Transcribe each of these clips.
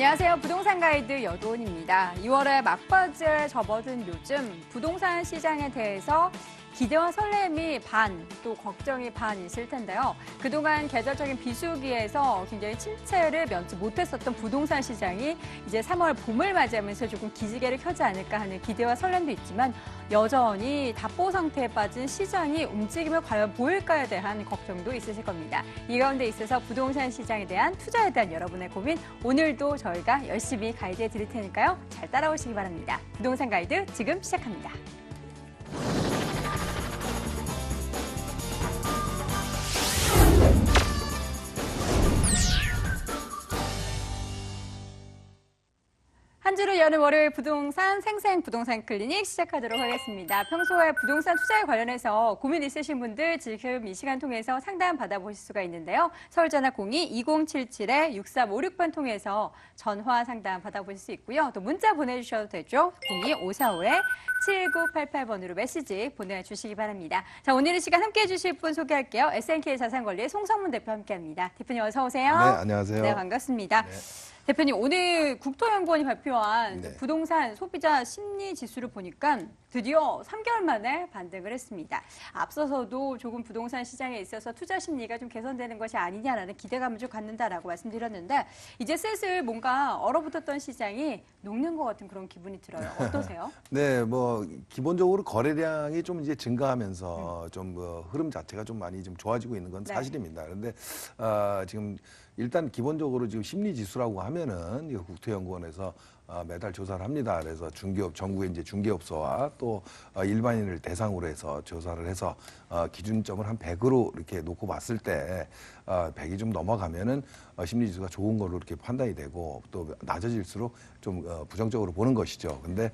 안녕하세요. 부동산 가이드 여도은입니다. 2월에 막바지에 접어든 요즘 부동산 시장에 대해서 기대와 설렘이 반, 또 걱정이 반 있을 텐데요. 그동안 계절적인 비수기에서 굉장히 침체를 면치 못했었던 부동산 시장이 이제 3월 봄을 맞이하면서 조금 기지개를 켜지 않을까 하는 기대와 설렘도 있지만 여전히 답보 상태에 빠진 시장이 움직임을 과연 보일까에 대한 걱정도 있으실 겁니다. 이 가운데 있어서 부동산 시장에 대한 투자에 대한 여러분의 고민 오늘도 저희가 열심히 가이드해 드릴 테니까요. 잘 따라오시기 바랍니다. 부동산 가이드 지금 시작합니다. 한 주를 여는 월요일 부동산 생생 부동산 클리닉 시작하도록 하겠습니다. 평소에 부동산 투자에 관련해서 고민 있으신 분들 지금 이 시간 통해서 상담 받아보실 수가 있는데요. 서울전화 02-2077-6356번 통해서 전화 상담 받아보실 수 있고요. 또 문자 보내주셔도 되죠. 02-545-7988번으로 메시지 보내주시기 바랍니다. 자, 오늘 이 시간 함께해 주실 분 소개할게요. SNK 자산관리의 송성문 대표 함께합니다. 대표님 어서 오세요. 네, 안녕하세요. 네, 반갑습니다. 네. 대표님, 오늘 국토연구원이 발표한 부동산 소비자 심리 지수를 보니까 드디어 3개월 만에 반등을 했습니다. 앞서서도 조금 부동산 시장에 있어서 투자 심리가 좀 개선되는 것이 아니냐라는 기대감을 좀 갖는다라고 말씀드렸는데 이제 슬슬 뭔가 얼어붙었던 시장이 녹는 것 같은 그런 기분이 들어요. 어떠세요? 네, 뭐 기본적으로 거래량이 좀 이제 증가하면서 좀 흐름 자체가 좀 많이 좀 좋아지고 있는 건 사실입니다. 그런데 지금 일단 기본적으로 지금 심리 지수라고 하면은 국토연구원에서 매달 조사를 합니다. 그래서 중개업, 전국의 이제 중개업소와 또 일반인을 대상으로 해서 조사를 해서 기준점을 한 100으로 이렇게 놓고 봤을 때 100이 좀 넘어가면은 심리지수가 좋은 걸로 이렇게 판단이 되고 또 낮아질수록 좀 부정적으로 보는 것이죠. 근데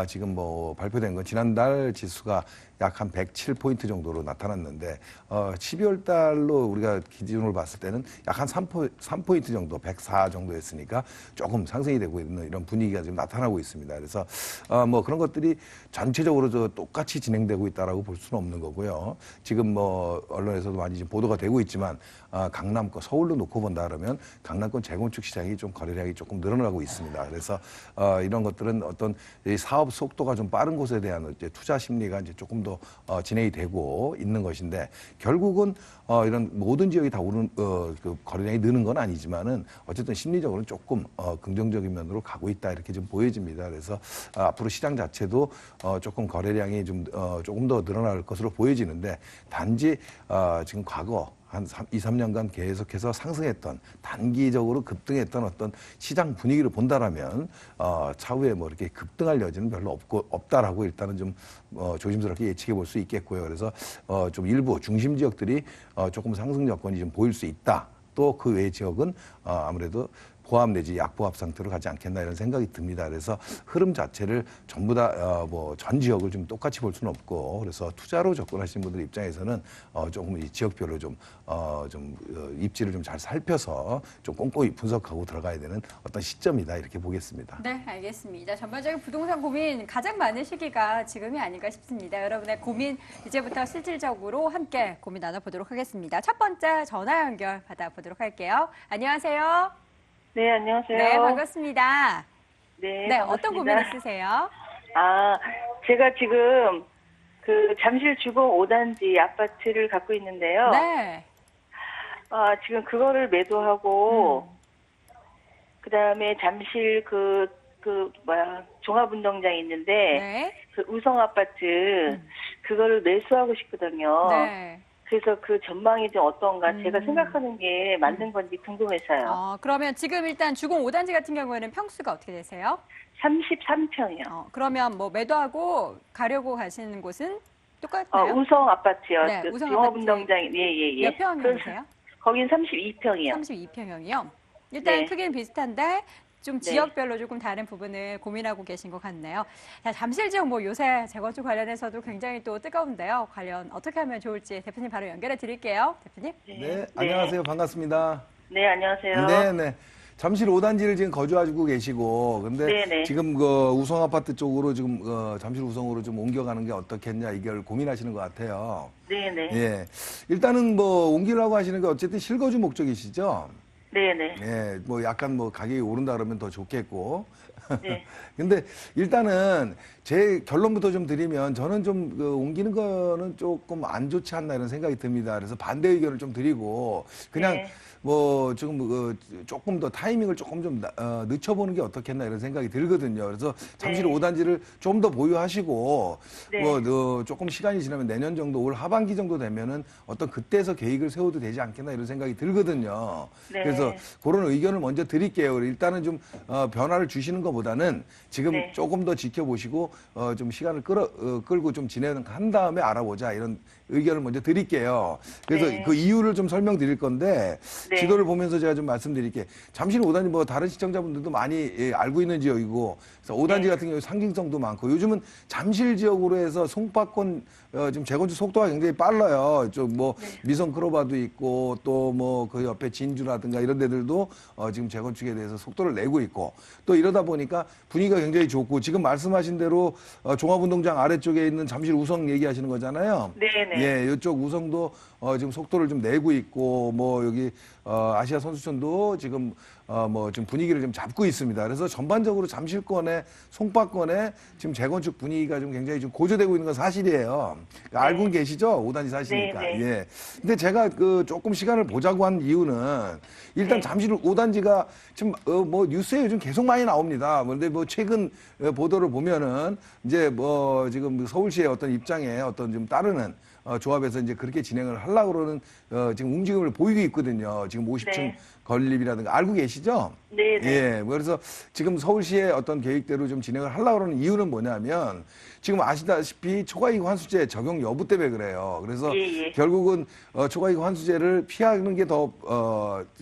지금 뭐 발표된 건 지난달 지수가 약 한 107포인트 정도로 나타났는데 12월 달로 우리가 기준으로 봤을 때는 약 한 3포인트 정도, 104 정도였으니까 조금 상승이 되고 있는 이런 분위기가 지금 나타나고 있습니다. 그래서 뭐 그런 것들이 전체적으로 똑같이 진행되고 있다라고 볼 수는 없는 거고요. 지금 뭐 언론에서도 많이 지금 보도가 되고 있지만 강남권, 서울로 놓고 본다 그러면 강남권 재건축 시장이 좀 거래량이 조금 늘어나고 있습니다. 그래서 이런 것들은 어떤 사업 속도가 좀 빠른 곳에 대한 이제 투자 심리가 이제 조금 더 진행이 되고 있는 것인데 결국은 이런 모든 지역이 다 오른 그 거래량이 느는 건 아니지만은 어쨌든 심리적으로는 조금 긍정적인 면으로 가고 있다 이렇게 좀 보여집니다. 그래서 앞으로 시장 자체도 조금 거래량이 좀 조금 더 늘어날 것으로 보여지는데 단지 지금 과거 한 2, 3년간 계속해서 상승했던 단기적으로 급등했던 어떤 시장 분위기를 본다라면 차후에 뭐 이렇게 급등할 여지는 별로 없다라고 일단은 좀 조심스럽게 예측해 볼 수 있겠고요. 그래서 좀 일부 중심 지역들이 조금 상승 여건이 좀 보일 수 있다. 또 그 외 지역은 아무래도 보합 내지 약보합 상태로 가지 않겠나 이런 생각이 듭니다. 그래서 흐름 자체를 전부 다 뭐 전 지역을 좀 똑같이 볼 수는 없고 그래서 투자로 접근하시는 분들 입장에서는 조금 이 지역별로 좀 입지를 좀 잘 살펴서 좀 꼼꼼히 분석하고 들어가야 되는 어떤 시점이다 이렇게 보겠습니다. 네, 알겠습니다. 전반적인 부동산 고민 가장 많은 시기가 지금이 아닌가 싶습니다. 여러분의 고민 이제부터 실질적으로 함께 고민 나눠보도록 하겠습니다. 첫 번째 전화 연결 받아보도록 할게요. 안녕하세요. 네, 안녕하세요. 네, 반갑습니다. 네, 네, 반갑습니다. 어떤 고민 있으세요? 제가 지금 그 잠실 주거 5단지 아파트를 갖고 있는데요. 네. 지금 그거를 매도하고 그다음에 잠실 종합운동장이 있는데 네. 그 우성 아파트 그거를 매수하고 싶거든요. 네. 그래서 그 전망이 좀 어떤가 제가 생각하는 게 맞는 건지 궁금해서요. 그러면 지금 일단 주공 5단지 같은 경우에는 평수가 어떻게 되세요? 33평이요. 그러면 뭐 매도하고 가려고 가시는 곳은 똑같나요? 우성 아파트요. 네, 그 우성 종합운동장 아파트. 몇 평이세요? 거긴 32평이요. 32평형이요? 일단 네. 크기는 비슷한데 좀 네. 지역별로 조금 다른 부분을 고민하고 계신 것 같네요. 자, 잠실 지역 뭐 요새 재건축 관련해서도 굉장히 또 뜨거운데요. 관련 어떻게 하면 좋을지 대표님 바로 연결해 드릴게요. 대표님. 네, 안녕하세요. 반갑습니다. 네, 안녕하세요. 네. 잠실 5단지를 지금 거주하고 계시고 근데 네네. 지금 그 우성 아파트 쪽으로 지금 잠실 우성으로 좀 옮겨가는 게 어떻겠냐 이걸 고민하시는 것 같아요. 네네. 예, 일단은 뭐 옮기려고 하시는 게 어쨌든 실거주 목적이시죠? 네네. 예, 뭐 약간 뭐 가격이 오른다 그러면 더 좋겠고. 네. 근데 일단은 제 결론부터 좀 드리면 저는 좀 옮기는 거는 조금 안 좋지 않나 이런 생각이 듭니다. 그래서 반대 의견을 좀 드리고 그냥 네. 뭐 지금 조금 더 타이밍을 조금 좀 늦춰보는 게 어떻겠나 이런 생각이 들거든요. 그래서 잠실 네. 5단지를 좀 더 보유하시고 네. 뭐 조금 시간이 지나면 내년 정도 올 하반기 정도 되면은 어떤 그때서 계획을 세워도 되지 않겠나 이런 생각이 들거든요. 네. 그래서 그런 의견을 먼저 드릴게요. 일단은 좀 변화를 주시는 것보다는 지금 네. 조금 더 지켜보시고 좀 시간을 끌고 좀 진행한 다음에 알아보자 이런 의견을 먼저 드릴게요. 그래서 네. 그 이유를 좀 설명드릴 건데 네. 지도를 보면서 제가 좀 말씀드릴게요. 잠실 5단지 뭐 다른 시청자분들도 많이 알고 있는 지역이고 그래서 5단지 네. 같은 경우 상징성도 많고 요즘은 잠실 지역으로 해서 송파권 지금 재건축 속도가 굉장히 빨라요. 좀 뭐 네. 미성 크로바도 있고 또 뭐 그 옆에 진주라든가 이런 데들도 지금 재건축에 대해서 속도를 내고 있고 또 이러다 보니까 분위기가 굉장히 좋고 지금 말씀하신 대로 종합운동장 아래쪽에 있는 잠실 우성 얘기하시는 거잖아요. 네네. 예, 이쪽 우성도 지금 속도를 좀 내고 있고 뭐 여기 아시아 선수촌도 지금 뭐 지금 분위기를 좀 잡고 있습니다. 그래서 전반적으로 잠실권에 송파권에 지금 재건축 분위기가 좀 굉장히 좀 고조되고 있는 건 사실이에요. 알고 계시죠? 5단지 사시니까. 네, 네. 예. 근데 제가 조금 시간을 보자고 한 이유는 일단 네. 잠실 5단지가 지금 뭐 뉴스에 요즘 계속 많이 나옵니다. 그런데 뭐 최근 보도를 보면은 이제 뭐 지금 서울시의 어떤 입장에 어떤 좀 따르는 조합에서 이제 그렇게 진행을 하려고 그러는 지금 움직임을 보이고 있거든요. 지금 50층 네. 건립이라든가 알고 계시죠? 네네. 예. 그래서 지금 서울시의 어떤 계획대로 좀 진행을 하려고 그러는 이유는 뭐냐면 지금 아시다시피 초과이익 환수제 적용 여부 때문에 그래요. 그래서 예, 예. 결국은 초과이익 환수제를 피하는 게 더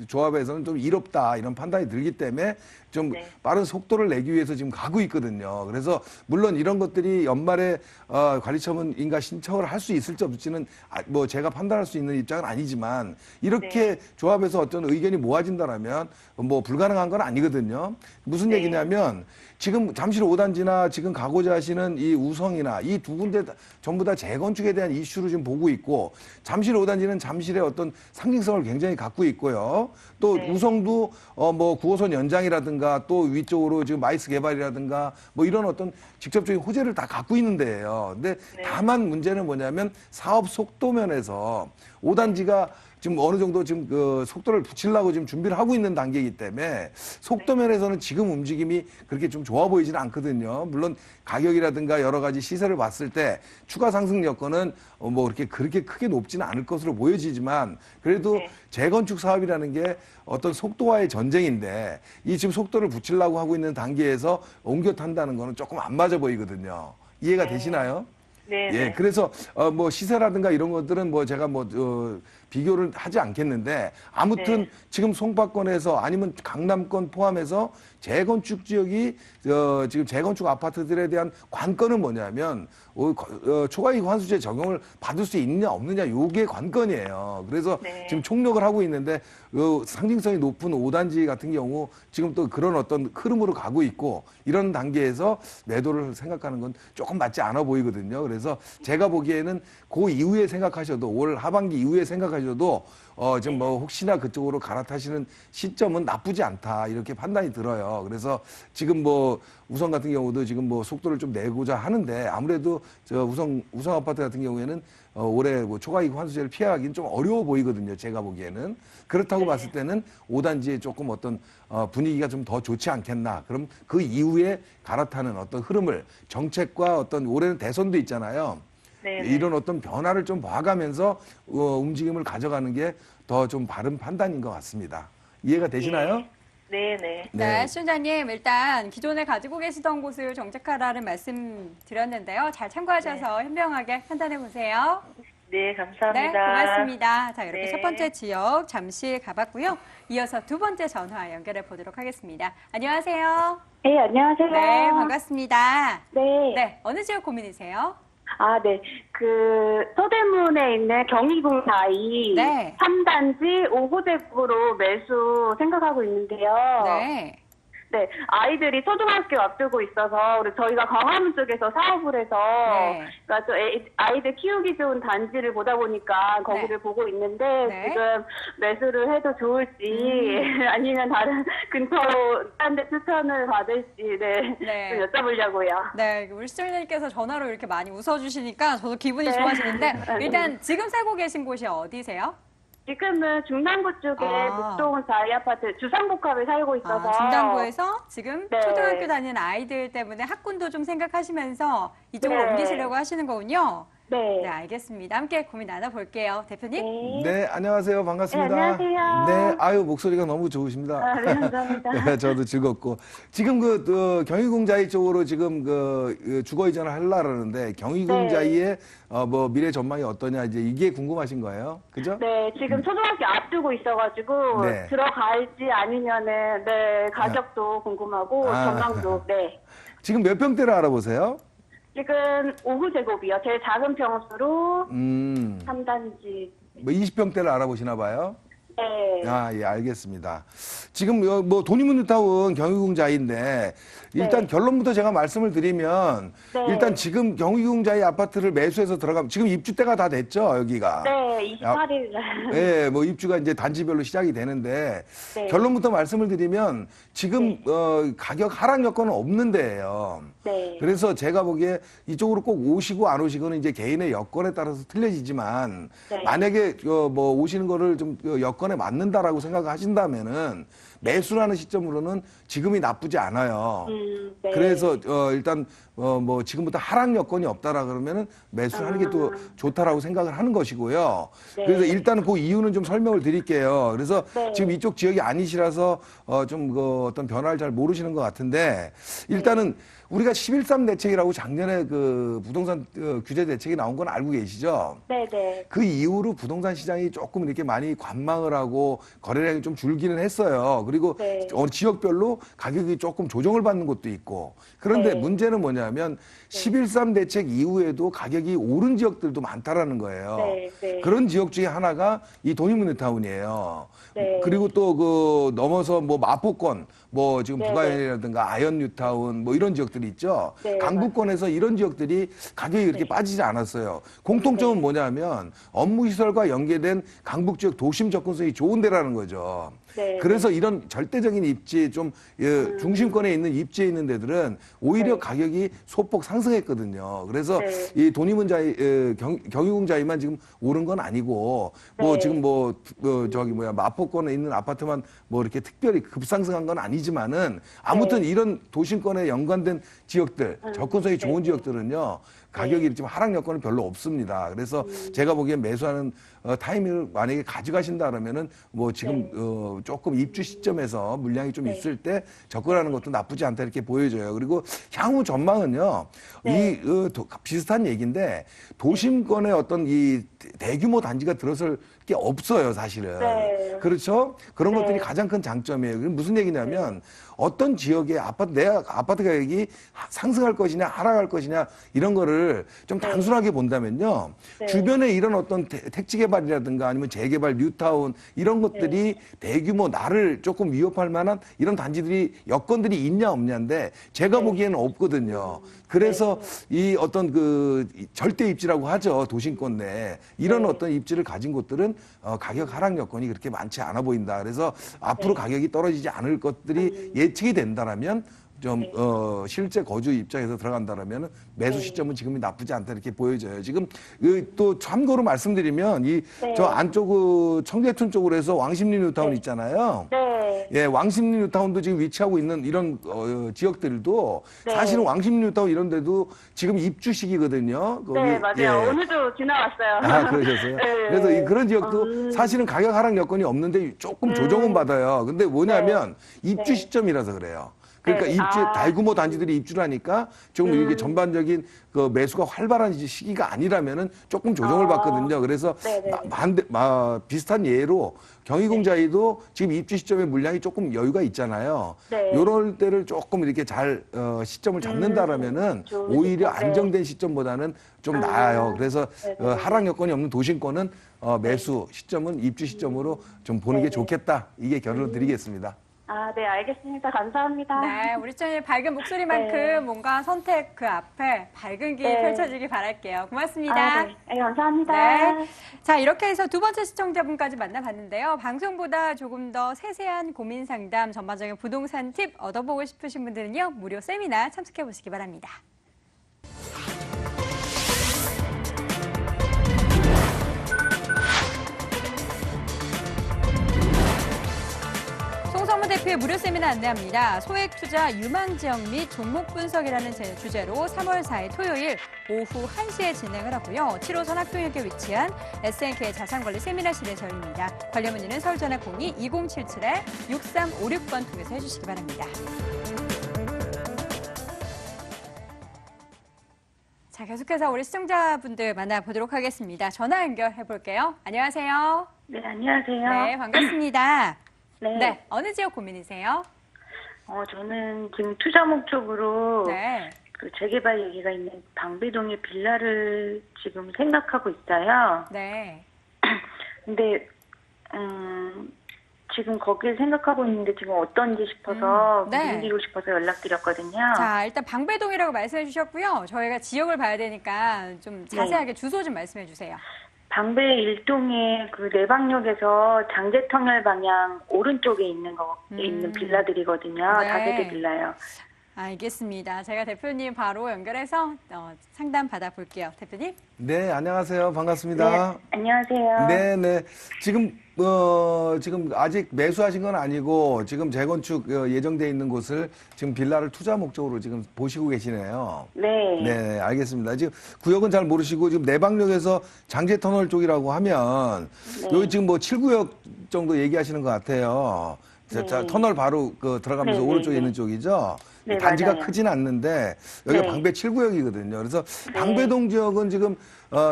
조합에서는 좀 이롭다 이런 판단이 들기 때문에 좀 네. 빠른 속도를 내기 위해서 지금 가고 있거든요. 그래서 물론 이런 것들이 연말에 관리처분 인가 신청을 할 수 있을지 없을지는 뭐 제가 판단할 수 있는 입장은 아니지만 이렇게 네. 조합에서 어떤 의견이 모아진다라면 뭐 불가능한 건 아니거든요. 무슨 네. 얘기냐면 지금 잠실 5단지나 지금 가고자 하시는 이 우성이나 이 두 군데 전부 다 재건축에 대한 이슈를 지금 보고 있고 잠실 5단지는 잠실의 어떤 상징성을 굉장히 갖고 있고요. 또 네. 우성도 뭐 9호선 연장이라든가 또 위쪽으로 지금 마이스 개발이라든가 뭐 이런 어떤 직접적인 호재를 다 갖고 있는 데예요. 근데 네. 다만 문제는 뭐냐면 사업 속도 면에서 5단지가 지금 어느 정도 지금 그 속도를 붙이려고 지금 준비를 하고 있는 단계이기 때문에 속도 면에서는 지금 움직임이 그렇게 좀 좋아 보이지는 않거든요. 물론 가격이라든가 여러 가지 시세를 봤을 때 추가 상승 여건은 뭐 그렇게 크게 높지는 않을 것으로 보여지지만 그래도 네. 재건축 사업이라는 게 어떤 속도와의 전쟁인데 이 지금 속도를 붙이려고 하고 있는 단계에서 옮겨 탄다는 거는 조금 안 맞아 보이거든요. 이해가 되시나요? 네. 예, 그래서 뭐 시세라든가 이런 것들은 뭐 제가 뭐 비교를 하지 않겠는데 아무튼 네. 지금 송파권에서 아니면 강남권 포함해서 재건축 지역이 지금 재건축 아파트들에 대한 관건은 뭐냐면 초과이익 환수제 적용을 받을 수 있느냐 없느냐 요게 관건이에요. 그래서 네. 지금 총력을 하고 있는데 상징성이 높은 5단지 같은 경우 지금 또 그런 어떤 흐름으로 가고 있고 이런 단계에서 매도를 생각하는 건 조금 맞지 않아 보이거든요. 그래서 제가 보기에는 그 이후에 생각하셔도 올 하반기 이후에 생각하셔도 지금 뭐 혹시나 그쪽으로 갈아타시는 시점은 나쁘지 않다 이렇게 판단이 들어요. 그래서 지금 뭐 우성 같은 경우도 지금 뭐 속도를 좀 내고자 하는데 아무래도 저 우성 아파트 같은 경우에는 올해 뭐 초과이익 환수제를 피하기는 좀 어려워 보이거든요. 제가 보기에는 그렇다고 네. 봤을 때는 5단지에 조금 어떤 분위기가 좀 더 좋지 않겠나. 그럼 그 이후에 갈아타는 어떤 흐름을 정책과 어떤 올해는 대선도 있잖아요. 네. 이런 어떤 변화를 좀 봐가면서 움직임을 가져가는 게 더 좀 바른 판단인 것 같습니다. 이해가 되시나요? 네네. 네, 시청자님 일단 기존에 가지고 계시던 곳을 정착하라는 말씀 드렸는데요. 잘 참고하셔서 현명하게 판단해 보세요. 네, 네, 감사합니다. 고맙습니다. 자, 이렇게 네. 첫 번째 지역 잠실 가봤고요. 이어서 두 번째 전화 연결해 보도록 하겠습니다. 안녕하세요. 네, 안녕하세요. 네, 반갑습니다. 네. 네, 어느 지역 고민이세요? 아, 네. 그, 서대문에 있는 경희궁 사이 네. 3단지 5호대구로 매수 생각하고 있는데요. 네. 네, 아이들이 초등학교 앞두고 있어서 우리 저희가 광화문 쪽에서 사업을 해서 네. 그러니까 또 아이들 키우기 좋은 단지를 보다 보니까 거기를 보고 있는데 네. 지금 매수를 해도 좋을지 아니면 다른 근처로 딴 데 추천을 받을지 네, 네. 좀 여쭤보려고요. 네, 우리 시청자님께서 전화로 이렇게 많이 웃어주시니까 저도 기분이 네. 좋아지는데 일단 지금 살고 계신 곳이 어디세요? 지금은 중랑구 쪽에 목동 자이 아파트 주상복합에 살고 있어서 중당구에서 지금 네. 초등학교 다니는 아이들 때문에 학군도 좀 생각하시면서 이쪽으로 네. 옮기시려고 하시는 거군요. 네. 네, 알겠습니다. 함께 고민 나눠볼게요. 대표님. 네. 네, 안녕하세요. 반갑습니다. 네, 안녕하세요. 네, 아유, 목소리가 너무 좋으십니다. 아, 네, 감사합니다. 네, 저도 즐겁고. 지금 경희궁자이 쪽으로 지금 주거 이전을 하려고 하는데, 경희궁자이의 뭐 미래 전망이 어떠냐, 이제 이게 궁금하신 거예요. 그죠? 네, 지금 초등학교 앞두고 있어가지고 네. 들어갈지 아니면은 네 가격도 궁금하고 아. 전망도 네. 지금 몇 평대를 알아보세요? 지금 5구제곱이요. 제일 작은 평수로 3단지. 뭐 20평대를 알아보시나 봐요? 네. 아, 예, 알겠습니다. 지금 뭐 도니문뉴타운 경희궁자인데 일단 네. 결론부터 제가 말씀을 드리면 네. 일단 지금 경희궁자이 아파트를 매수해서 들어가면 지금 입주 때가 다 됐죠, 여기가. 네, 28일 날. 네, 뭐 입주가 이제 단지별로 시작이 되는데 네. 결론부터 말씀을 드리면 지금 가격 하락 여건은 없는 데예요. 네. 그래서 제가 보기에 이쪽으로 꼭 오시고 안 오시고는 이제 개인의 여건에 따라서 틀려지지만 네. 만약에 뭐 오시는 거를 좀 여건에 맞는다라고 생각하신다면은 매수라는 시점으로는 지금이 나쁘지 않아요. 네. 그래서 일단 뭐 지금부터 하락 여건이 없다라 그러면은 매수를 하는 게 또 좋다라고 생각을 하는 것이고요. 네. 그래서 일단은 그 이유는 좀 설명을 드릴게요. 그래서 네. 지금 이쪽 지역이 아니시라서 좀 어떤 변화를 잘 모르시는 것 같은데 일단은 우리가 11.3 대책이라고 작년에 그 부동산 규제 대책이 나온 건 알고 계시죠? 네, 네. 그 이후로 부동산 시장이 조금 이렇게 많이 관망을 하고 거래량이 좀 줄기는 했어요. 그리고 네. 지역별로 가격이 조금 조정을 받는 곳도 있고. 그런데 네. 문제는 뭐냐면 11.3 대책 이후에도 가격이 오른 지역들도 많다라는 거예요. 네, 네. 그런 지역 중에 하나가 이 도니문뉴타운이에요. 네. 그리고 또 넘어서 뭐 마포권, 뭐 지금 네, 부가연이라든가 아현뉴타운 뭐 이런 지역들이 있죠. 네, 강북권에서 이런 지역들이 가격이 그렇게 빠지지 않았어요. 공통점은 뭐냐면 업무 시설과 연계된 강북 지역 도심 접근성이 좋은 데라는 거죠. 네. 그래서 이런 절대적인 입지 좀 중심권에 있는 입지에 있는 데들은 오히려 네. 가격이 소폭 상승했거든요. 그래서 네. 이 도니문자이 경희궁자이만 지금 오른 건 아니고 뭐 네. 지금 마포권에 있는 아파트만 뭐 이렇게 특별히 급상승한 건 아니지만은 아무튼 네. 이런 도심권에 연관된 지역들 접근성이 좋은 네. 지역들은요. 가격이 좀 하락 여건은 별로 없습니다. 그래서 제가 보기엔 매수하는 타이밍을 만약에 가져가신다 그러면은 뭐 지금 조금 입주 시점에서 물량이 좀 네. 있을 때 접근하는 것도 나쁘지 않다 이렇게 보여져요. 그리고 향후 전망은요. 네. 비슷한 얘기인데 도심권에 어떤 이 대규모 단지가 들어설 게 없어요, 사실은. 네. 그렇죠? 그런 네. 것들이 가장 큰 장점이에요. 그럼 무슨 얘기냐면 어떤 지역의 내 아파트 가격이 상승할 것이냐 하락할 것이냐 이런 거를 좀 단순하게 본다면요. 네. 주변에 이런 어떤 택지 개발이라든가 아니면 재개발 뉴타운 이런 것들이 대규모 나를 조금 위협할 만한 이런 단지들이 여건들이 있냐 없냐인데 제가 보기에는 없거든요. 그래서 이 어떤 그 절대 입지라고 하죠. 도심권 내 이런 어떤 입지를 가진 곳들은 가격 하락 여건이 그렇게 많지 않아 보인다. 그래서 앞으로 가격이 떨어지지 않을 것들이 예측이 된다라면 좀 실제 거주 입장에서 들어간다라면 매수 시점은 지금이 나쁘지 않다 이렇게 보여져요. 지금 또 참고로 말씀드리면 이 저 안쪽 청계천 쪽으로 해서 왕십리 뉴타운 있잖아요. 네. 예, 왕십리 뉴타운도 지금 위치하고 있는 이런 지역들도 네. 사실은 왕십리 뉴타운 이런 데도 지금 입주 시기거든요. 거기, 네, 맞아요. 예. 오늘도 지나왔어요. 아, 그러셨어요? 네. 그래서 그런 지역도 사실은 가격 하락 여건이 없는데 조금 조정은 받아요. 근데 뭐냐면 입주 시점이라서 그래요. 그러니까 네. 입주, 대규모 단지들이 입주를 하니까 조금 이게 전반적인 그 매수가 활발한 시기가 아니라면은 조금 조정을 받거든요. 그래서 네네. 비슷한 예로 경희궁자이도 지금 입주 시점에 물량이 조금 여유가 있잖아요. 네. 요럴 때를 조금 이렇게 잘 시점을 잡는다라면은 좋은 오히려 시점. 네. 안정된 시점보다는 좀 나아요. 그래서 네네. 하락 여건이 없는 도심권은 매수 시점은 입주 시점으로 좀 보는 게 네네. 좋겠다. 이게 결론을 드리겠습니다. 아, 네, 알겠습니다. 감사합니다. 네, 우리 짱의 밝은 목소리만큼 네. 뭔가 선택 그 앞에 밝은 길 네. 펼쳐지길 바랄게요. 고맙습니다. 아, 네. 네, 감사합니다. 네. 자, 이렇게 해서 두 번째 시청자분까지 만나봤는데요. 방송보다 조금 더 세세한 고민 상담, 전반적인 부동산 팁 얻어보고 싶으신 분들은요, 무료 세미나 참석해 보시기 바랍니다. 송성문 대표의 무료 세미나 안내합니다. 소액 투자 유망 지역 및 종목 분석이라는 주제로 3월 4일 토요일 오후 1시에 진행을 하고요. 7호선 학교역에 위치한 SNK 자산관리 세미나실에서 열립니다. 관련 문의는 서울전화 02-2077-6356번 통해서 해주시기 바랍니다. 자, 계속해서 우리 시청자분들 만나보도록 하겠습니다. 전화 연결해 볼게요. 안녕하세요. 네, 안녕하세요. 네, 반갑습니다. 네. 네, 어느 지역 고민이세요? 저는 지금 투자 목적으로 네. 그 재개발 얘기가 있는 방배동의 빌라를 지금 생각하고 있어요. 네. 근데, 지금 거기를 생각하고 있는데 지금 어떤지 싶어서 네. 문의드리고 싶어서 연락드렸거든요. 자, 일단 방배동이라고 말씀해 주셨고요. 저희가 지역을 봐야 되니까 좀 자세하게 주소 좀 말씀해 주세요. 방배 1동의 그 내방역에서 장제터널 방향 오른쪽에 있는 있는 빌라들이거든요. 네. 다세대 빌라요. 알겠습니다. 제가 대표님 바로 연결해서 상담 받아볼게요. 대표님. 네, 안녕하세요. 반갑습니다. 네, 안녕하세요. 네, 네. 지금 지금 아직 매수하신 건 아니고 지금 재건축 예정돼 있는 곳을 지금 빌라를 투자 목적으로 지금 보시고 계시네요. 네. 네, 알겠습니다. 지금 구역은 잘 모르시고 지금 내방역에서 장제터널 쪽이라고 하면 여기 지금 뭐 7구역 정도 얘기하시는 것 같아요. 자, 터널 바로 들어가면서 네, 오른쪽에 네, 있는 네. 쪽이죠. 네, 단지가 맞아요. 크진 않는데 여기가 네. 방배 7구역이거든요. 그래서 방배동 지역은 지금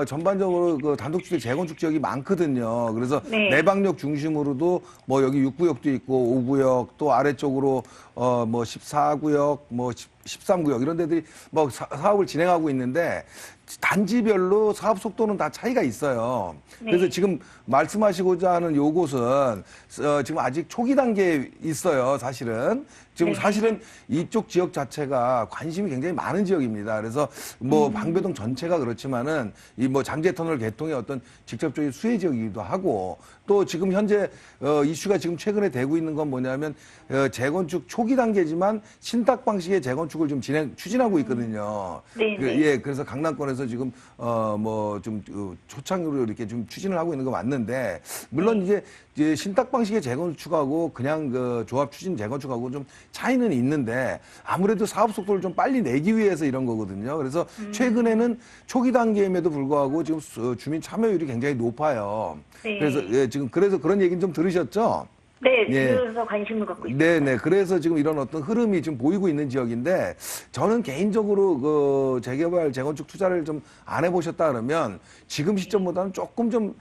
전반적으로 그 단독주택 재건축 지역이 많거든요. 그래서 네. 내방역 중심으로도 뭐 여기 6구역도 있고 5구역 또 아래쪽으로 뭐 14구역 뭐 13구역 이런 데들이 뭐 사업을 진행하고 있는데 단지별로 사업 속도는 다 차이가 있어요. 그래서 지금 말씀하시고자 하는 요곳은 지금 아직 초기 단계에 있어요, 사실은. 지금 사실은 이쪽 지역 자체가 관심이 굉장히 많은 지역입니다. 그래서 뭐 방배동 전체가 그렇지만은 이 뭐 장제터널 개통의 어떤 직접적인 수혜 지역이기도 하고 또 지금 현재 이슈가 지금 최근에 되고 있는 건 뭐냐면 재건축 초기 단계지만 신탁 방식의 재건축을 좀 추진하고 있거든요. 네, 예, 그래서 강남권에서 지금 뭐 좀 초창기로 이렇게 좀 추진을 하고 있는 거 맞는데 물론 이제 신탁 방식의 재건축하고 그냥 그 조합 추진 재건축하고 좀 차이는 있는데 아무래도 사업 속도를 좀 빨리 내기 위해서 이런 거거든요. 그래서 최근에는 초기 단계임에도 불구하고 지금 주민 참여율이 굉장히 높아요. 네. 그래서 예, 지금 그래서 그런 얘기는 좀 들으셨죠? 네, 예. 그래서 관심을 갖고 있어요. 네네. 그래서 지금 이런 어떤 흐름이 좀 보이고 있는 지역인데 저는 개인적으로 그 재개발, 재건축 투자를 좀 안 해보셨다 그러면 지금 시점보다는 조금 좀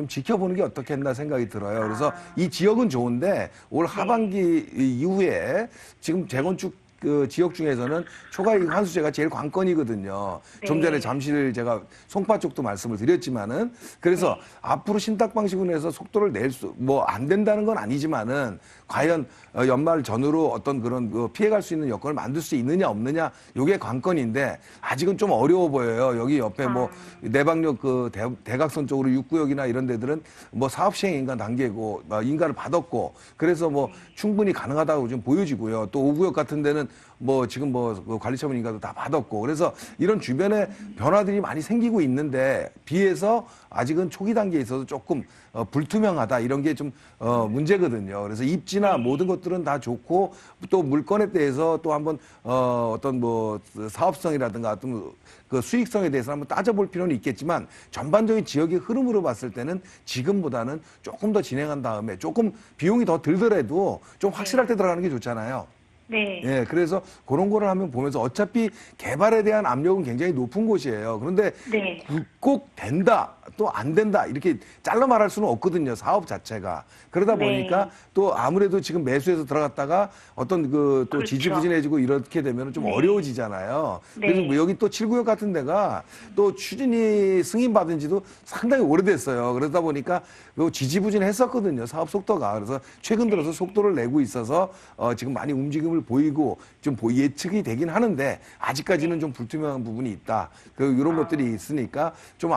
지켜보는 게 어떻겠나 생각이 들어요. 그래서 이 지역은 좋은데 올 하반기 이후에 지금 재건축 그 지역 중에서는 초과이익 환수제가 제일 관건이거든요. 좀 전에 잠실 제가 송파 쪽도 말씀을 드렸지만은 그래서 앞으로 신탁 방식으로 해서 속도를 낼 뭐 안 된다는 건 아니지만은 과연 연말 전후로 어떤 그런 피해갈 수 있는 여건을 만들 수 있느냐 없느냐 요게 관건인데 아직은 좀 어려워 보여요. 여기 옆에 뭐 내방역 그 대각선 쪽으로 6구역이나 이런 데들은 뭐 사업 시행 인가 단계고 인가를 받았고 그래서 뭐 충분히 가능하다고 좀 보여지고요. 또 5구역 같은 데는 뭐 지금 뭐 관리처분 인가도 다 받았고 그래서 이런 주변에 변화들이 많이 생기고 있는데 비해서 아직은 초기 단계에 있어서 조금 불투명하다 이런 게 좀 문제거든요. 그래서 입지나 모든 것들은 다 좋고 또 물건에 대해서 또 한번 어떤 뭐 사업성이라든가 어떤 그 수익성에 대해서 한번 따져볼 필요는 있겠지만 전반적인 지역의 흐름으로 봤을 때는 지금보다는 조금 더 진행한 다음에 조금 비용이 더 들더라도 좀 확실할 때 들어가는 게 좋잖아요. 네. 예, 그래서 그런 거를 한번 보면서 어차피 개발에 대한 압력은 굉장히 높은 곳이에요. 그런데 네. 꼭 된다, 또 안 된다, 이렇게 잘라 말할 수는 없거든요, 사업 자체가. 그러다 네. 보니까 또 아무래도 지금 매수해서 들어갔다가 어떤 그 또 그렇죠. 지지부진해지고 이렇게 되면 좀 네. 어려워지잖아요. 네. 그래서 뭐 여기 또 7구역 같은 데가 또 추진이 승인받은 지도 상당히 오래됐어요. 그러다 보니까 지지부진했었거든요, 사업 속도가. 그래서 최근 들어서 속도를 내고 있어서 지금 많이 움직임을 보이고 좀 예측이 되긴 하는데 아직까지는 좀 불투명한 부분이 있다. 이런 것들이 있으니까 좀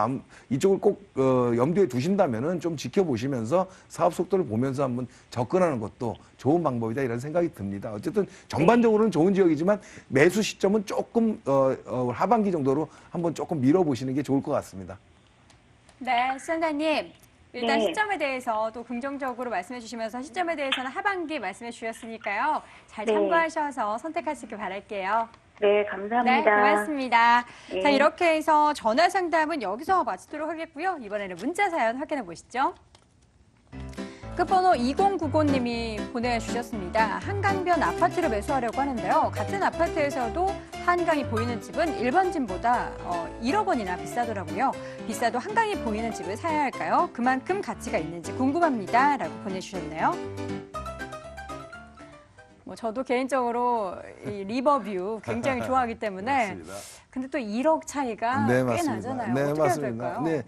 이쪽을 꼭 염두에 두신다면은 좀 지켜보시면서 사업 속도를 보면서 한번 접근하는 것도 좋은 방법이다 이런 생각이 듭니다. 어쨌든 전반적으로는 좋은 지역이지만 매수 시점은 조금 하반기 정도로 한번 조금 밀어보시는 게 좋을 것 같습니다. 네, 시청자님. 일단 네. 시점에 대해서 또 긍정적으로 말씀해 주시면서 시점에 대해서는 하반기 말씀해 주셨으니까요. 잘 네. 참고하셔서 선택하시길 바랄게요. 네, 네, 감사합니다. 고맙습니다. 네. 자, 이렇게 해서 전화 상담은 여기서 마치도록 하겠고요. 이번에는 문자 사연 확인해 보시죠. 끝번호 2095님이 보내주셨습니다. 한강변 아파트를 매수하려고 하는데요. 같은 아파트에서도 한강이 보이는 집은 일반 집보다 1억 원이나 비싸더라고요. 비싸도 한강이 보이는 집을 사야 할까요? 그만큼 가치가 있는지 궁금합니다. 라고 보내주셨네요. 뭐 저도 개인적으로 이 리버뷰 굉장히 좋아하기 때문에 맞습니다. 근데 또 1억 차이가 네, 꽤 맞습니다. 나잖아요. 네, 어떻게 맞습니다. 해야 될까요? 네,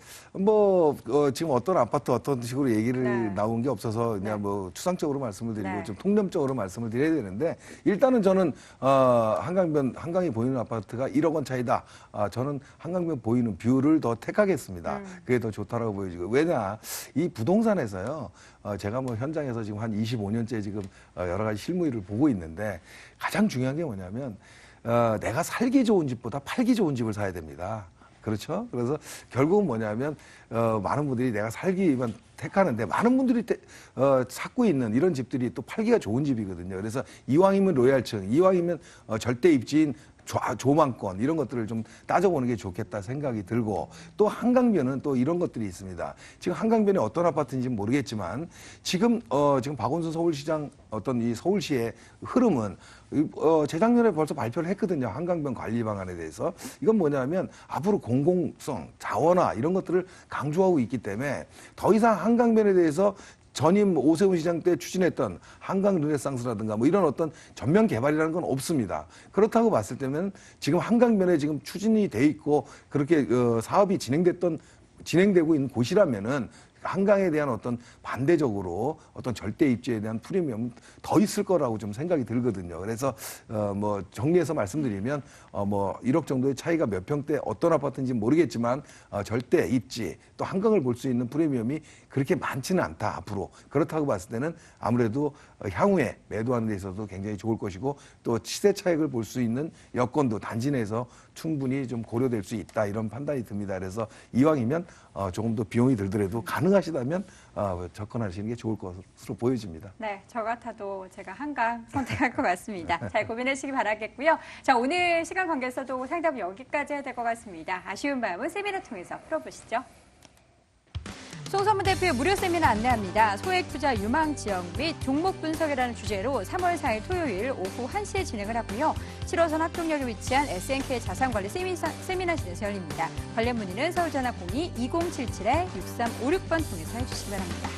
지금 어떤 아파트 어떤 식으로 얘기를 네. 나온 게 없어서 그냥 네. 뭐 추상적으로 말씀을 드리고 네. 좀 통념적으로 말씀을 드려야 되는데 일단은 저는 한강이 보이는 아파트가 1억 원 차이다. 저는 한강변 보이는 뷰를 더 택하겠습니다. 그게 더 좋다라고 보여지고 왜냐 이 부동산에서요. 제가 뭐 현장에서 지금 한 25년째 지금 여러 가지 실무 일을 보고 있는데 가장 중요한 게 뭐냐면 내가 살기 좋은 집보다 팔기 좋은 집을 사야 됩니다. 그렇죠? 그래서 결국은 뭐냐면 많은 분들이 내가 살기만 택하는데 많은 분들이 찾고 있는 이런 집들이 또 팔기가 좋은 집이거든요. 그래서 이왕이면 로얄층, 이왕이면 절대 입지인 조망권 이런 것들을 좀 따져보는 게 좋겠다 생각이 들고 또 한강변은 또 이런 것들이 있습니다. 지금 한강변에 어떤 아파트인지는 모르겠지만 지금 박원순 서울시장 어떤 이 서울시의 흐름은 재작년에 벌써 발표를 했거든요. 한강변 관리 방안에 대해서. 이건 뭐냐면 앞으로 공공성, 자원화 이런 것들을 강조하고 있기 때문에 더 이상 한강변에 대해서 전임 오세훈 시장 때 추진했던 한강 르네상스라든가 뭐 이런 어떤 전면 개발이라는 건 없습니다. 그렇다고 봤을 때는 지금 한강변에 지금 추진이 돼 있고 그렇게 사업이 진행되고 있는 곳이라면은 한강에 대한 어떤 반대적으로 어떤 절대 입지에 대한 프리미엄 더 있을 거라고 좀 생각이 들거든요. 그래서 뭐 정리해서 말씀드리면 뭐 1억 정도의 차이가 몇 평대 어떤 아파트인지 모르겠지만 절대 입지 또 한강을 볼 수 있는 프리미엄이 그렇게 많지는 않다 앞으로. 그렇다고 봤을 때는 아무래도 향후에 매도하는 데 있어서도 굉장히 좋을 것이고 또 시세 차익을 볼 수 있는 여건도 단지 내에서 충분히 좀 고려될 수 있다 이런 판단이 듭니다. 그래서 이왕이면 조금 더 비용이 들더라도 가능하시다면 접근하시는 게 좋을 것으로 보여집니다. 네, 저 같아도 제가 한강 선택할 것 같습니다. 잘 고민하시기 바라겠고요. 자, 오늘 시간 관계에서도 상담 여기까지 해야 될 것 같습니다. 아쉬운 마음은 세미나 통해서 풀어보시죠. 송선무 대표의 무료 세미나 안내합니다. 소액 투자 유망 지역 및 종목 분석이라는 주제로 3월 4일 토요일 오후 1시에 진행을 하고요. 7호선 합동역에 위치한 SNK 자산관리 세미나실에서 열립니다. 관련 문의는 서울전화 02-2077-6356번 통해서 해주시기 바랍니다.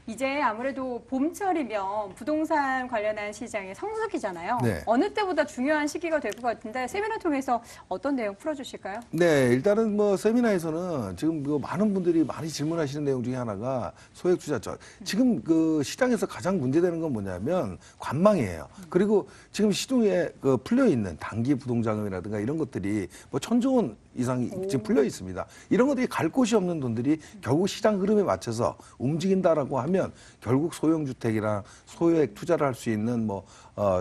이제 아무래도 봄철이면 부동산 관련한 시장의 성수기잖아요. 네. 어느 때보다 중요한 시기가 될 것 같은데 세미나 통해서 어떤 내용 풀어주실까요? 네, 일단은 뭐 세미나에서는 지금 뭐 많은 분들이 많이 질문하시는 내용 중에 하나가 소액 투자죠. 지금 그 시장에서 가장 문제되는 건 뭐냐면 관망이에요. 그리고 지금 시중에 풀려 있는 단기 부동자금이라든가 이런 것들이 뭐 1,000조 원 이상이 지금 풀려 있습니다. 이런 것들이 갈 곳이 없는 돈들이 결국 시장 흐름에 맞춰서 움직인다라고 하면 결국 소형주택이나 소액 투자를 할 수 있는 뭐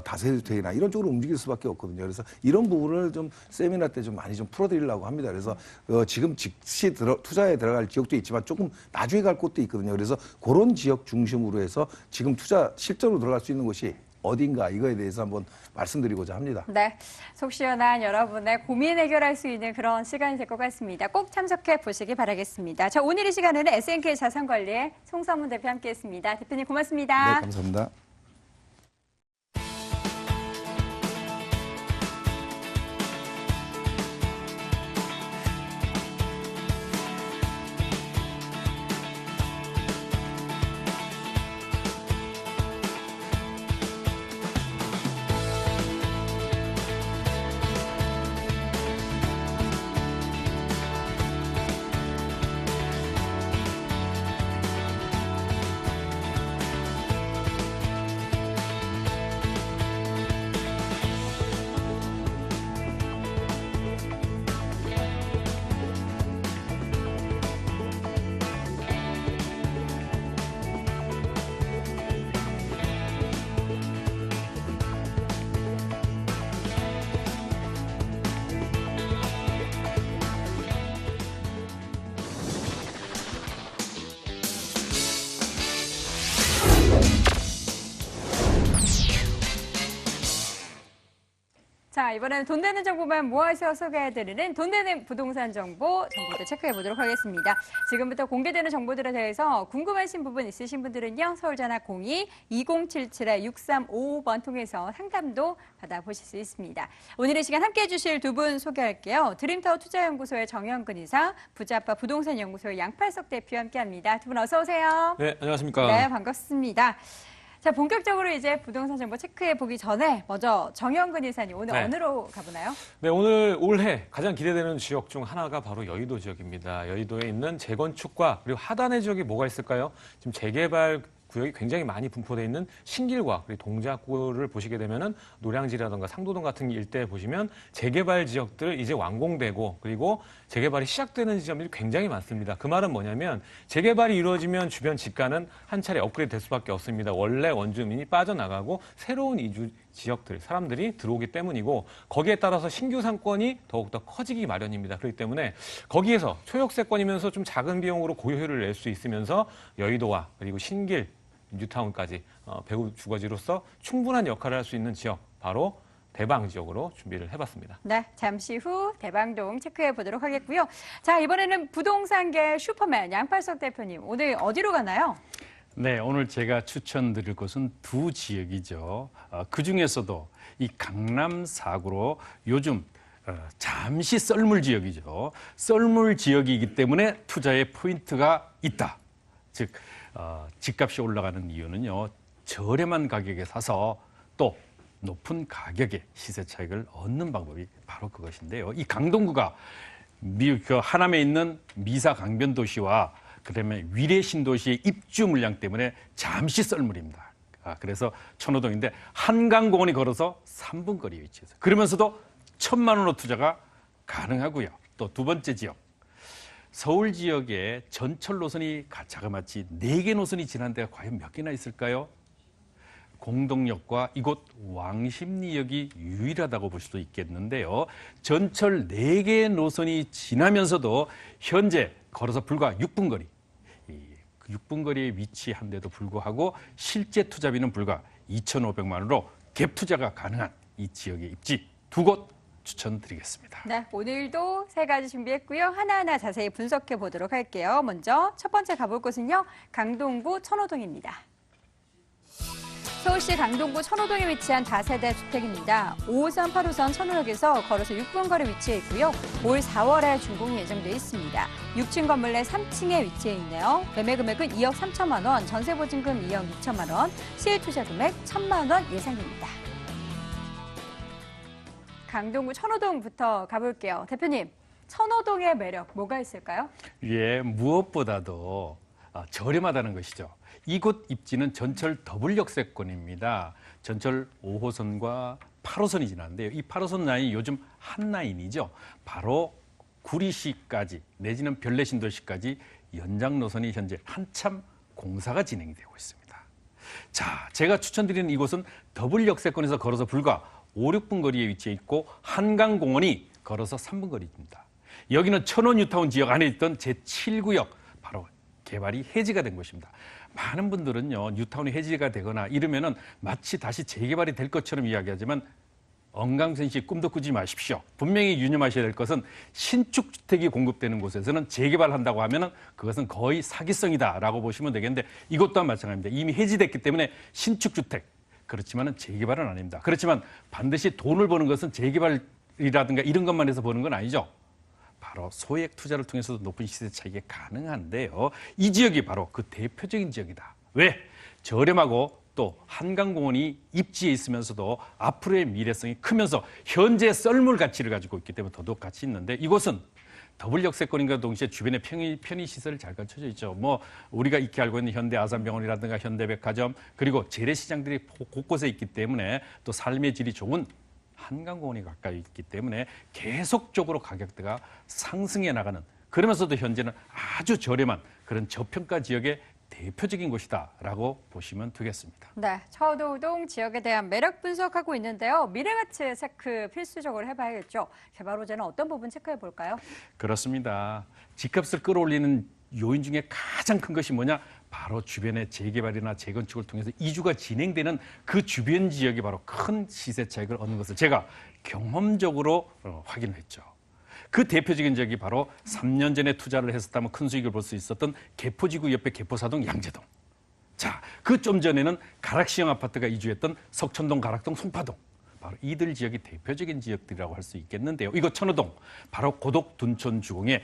다세주택이나 이런 쪽으로 움직일 수밖에 없거든요. 그래서 이런 부분을 좀 세미나 때 좀 많이 좀 풀어드리려고 합니다. 그래서 지금 즉시 투자에 들어갈 지역도 있지만 조금 나중에 갈 곳도 있거든요. 그래서 그런 지역 중심으로 해서 지금 투자 실전으로 들어갈 수 있는 곳이 어딘가 이거에 대해서 한번 말씀드리고자 합니다. 네, 속 시원한 여러분의 고민 해결할 수 있는 그런 시간이 될 것 같습니다. 꼭 참석해 보시기 바라겠습니다. 자, 오늘 이 시간에는 SNK 자산관리의 송성문 대표 함께했습니다. 대표님 고맙습니다. 네, 감사합니다. 자, 이번에는 돈 되는 정보만 모아서 소개해드리는 돈 되는 부동산 정보들 체크해 보도록 하겠습니다. 지금부터 공개되는 정보들에 대해서 궁금하신 부분 있으신 분들은요, 서울전화 02-2077-6355번 통해서 상담도 받아보실 수 있습니다. 오늘 이 시간 함께해 주실 두 분 소개할게요. 드림타워 투자연구소의 정영근 이사, 부자파 부동산연구소의 양팔석 대표 함께합니다. 두 분 어서 오세요. 네, 안녕하십니까. 네, 반갑습니다. 자, 본격적으로 이제 부동산 정보 체크해 보기 전에 먼저 정영근 이사님 오늘 네. 어느로 가보나요? 네, 오늘 올해 가장 기대되는 지역 중 하나가 바로 여의도 지역입니다. 여의도에 있는 재건축과 그리고 하단의 지역이 뭐가 있을까요? 지금 재개발 구역이 굉장히 많이 분포되어 있는 신길과 그리고 동작구를 보시게 되면은 노량진이라든가 상도동 같은 일대에 보시면 재개발 지역들 이제 완공되고 그리고 재개발이 시작되는 지점들이 굉장히 많습니다. 그 말은 뭐냐면 재개발이 이루어지면 주변 집가는 한 차례 업그레이드 될 수밖에 없습니다. 원래 원주민이 빠져나가고 새로운 이주 지역들, 사람들이 들어오기 때문이고 거기에 따라서 신규 상권이 더욱더 커지기 마련입니다. 그렇기 때문에 거기에서 초역세권이면서 좀 작은 비용으로 고효율을 낼 수 있으면서 여의도와 그리고 신길, 뉴타운까지 배후 주거지로서 충분한 역할을 할 수 있는 지역, 바로 대방 지역으로 준비를 해봤습니다. 네, 잠시 후 대방동 체크해 보도록 하겠고요. 자, 이번에는 부동산계 슈퍼맨 양팔석 대표님, 오늘 어디로 가나요? 네, 오늘 제가 추천드릴 곳은 두 지역이죠. 그 중에서도 이 강남 4구로 요즘 잠시 썰물 지역이죠. 썰물 지역이기 때문에 투자의 포인트가 있다. 즉, 집값이 올라가는 이유는요, 저렴한 가격에 사서 또 높은 가격에 시세 차익을 얻는 방법이 바로 그것인데요. 이 강동구가 그 하남에 있는 미사 강변 도시와 그다음에 위례 신도시의 입주 물량 때문에 잠시 썰물입니다. 그래서 천호동인데 한강공원이 걸어서 3분 거리에 위치해서 그러면서도 1,000만 원으로 투자가 가능하고요. 또 두 번째 지역. 서울 지역에 전철 노선이 자그마치 4개 노선이 지난 데가 과연 몇 개나 있을까요? 공동역과 이곳 왕십리역이 유일하다고 볼 수도 있겠는데요. 전철 4개 노선이 지나면서도 현재 걸어서 불과 6분 거리. 6분 거리에 위치한데도 불구하고 실제 투자비는 불과 2,500만 원으로 갭 투자가 가능한 이 지역의 입지 두 곳 추천드리겠습니다. 네, 오늘도 세 가지 준비했고요. 하나하나 자세히 분석해 보도록 할게요. 먼저 첫 번째 가볼 곳은요, 강동구 천호동입니다. 서울시 강동구 천호동에 위치한 다세대 주택입니다. 5호선, 8호선 천호역에서 걸어서 6분 거리 위치해 있고요. 올 4월에 준공이 예정돼 있습니다. 6층 건물 내 3층에 위치해 있네요. 매매 금액은 2억 3천만 원, 전세 보증금 2억 6천만 원, 시일 투자 금액 1,000만 원 예상됩니다. 강동구 천호동부터 가볼게요. 대표님, 천호동의 매력 뭐가 있을까요? 예, 무엇보다도 저렴하다는 것이죠. 이곳 입지는 전철 더블 역세권입니다. 전철 5호선과 8호선이 지나는데요. 이 8호선 라인이 요즘 한 라인이죠. 바로 구리시까지 내지는 별내신도시까지 연장 노선이 현재 한참 공사가 진행이 되고 있습니다. 자, 제가 추천드리는 이곳은 더블 역세권에서 걸어서 불과 5, 6분 거리에 위치해 있고 한강공원이 걸어서 3분 거리입니다. 여기는 천원 뉴타운 지역 안에 있던 제7구역 바로 개발이 해지가 된 것입니다. 많은 분들은요, 뉴타운이 해지가 되거나 이러면은 마치 다시 재개발이 될 것처럼 이야기하지만 엉강선 씨 꿈도 꾸지 마십시오. 분명히 유념하셔야 될 것은 신축 주택이 공급되는 곳에서는 재개발한다고 하면은 그것은 거의 사기성이다라고 보시면 되겠는데 이것 또한 마찬가지입니다. 이미 해지됐기 때문에 신축 주택 그렇지만은 재개발은 아닙니다. 그렇지만 반드시 돈을 버는 것은 재개발이라든가 이런 것만 해서 버는 건 아니죠. 바로 소액 투자를 통해서도 높은 시세 차익이 가능한데요. 이 지역이 바로 그 대표적인 지역이다. 왜? 저렴하고 또 한강공원이 입지에 있으면서도 앞으로의 미래성이 크면서 현재 썰물 가치를 가지고 있기 때문에 더더욱 가치 있는데 이곳은 더블 역세권인과 동시에 주변에 편의 시설을 잘 갖춰져 있죠. 뭐 우리가 익히 알고 있는 현대 아산병원이라든가 현대백화점 그리고 재래시장들이 곳곳에 있기 때문에 또 삶의 질이 좋은 한강공원이 가까이 있기 때문에 계속적으로 가격대가 상승해 나가는 그러면서도 현재는 아주 저렴한 그런 저평가 지역의 대표적인 곳이다라고 보시면 되겠습니다. 네, 처도동 지역에 대한 매력 분석하고 있는데요. 미래가치 체크 필수적으로 해봐야겠죠. 개발 호재는 어떤 부분 체크해 볼까요? 그렇습니다. 집값을 끌어올리는 요인 중에 가장 큰 것이 뭐냐? 바로 주변의 재개발이나 재건축을 통해서 이주가 진행되는 그 주변 지역이 바로 큰 시세 차익을 얻는 것을 제가 경험적으로 확인을 했죠. 그 대표적인 지역이 바로 3년 전에 투자를 했었다면 큰 수익을 볼 수 있었던 개포지구 옆에 개포사동 양재동. 자, 그 좀 전에는 가락시형 아파트가 이주했던 석천동, 가락동, 송파동. 바로 이들 지역이 대표적인 지역들이라고 할 수 있겠는데요. 이곳 천호동, 바로 고독 둔촌 주공에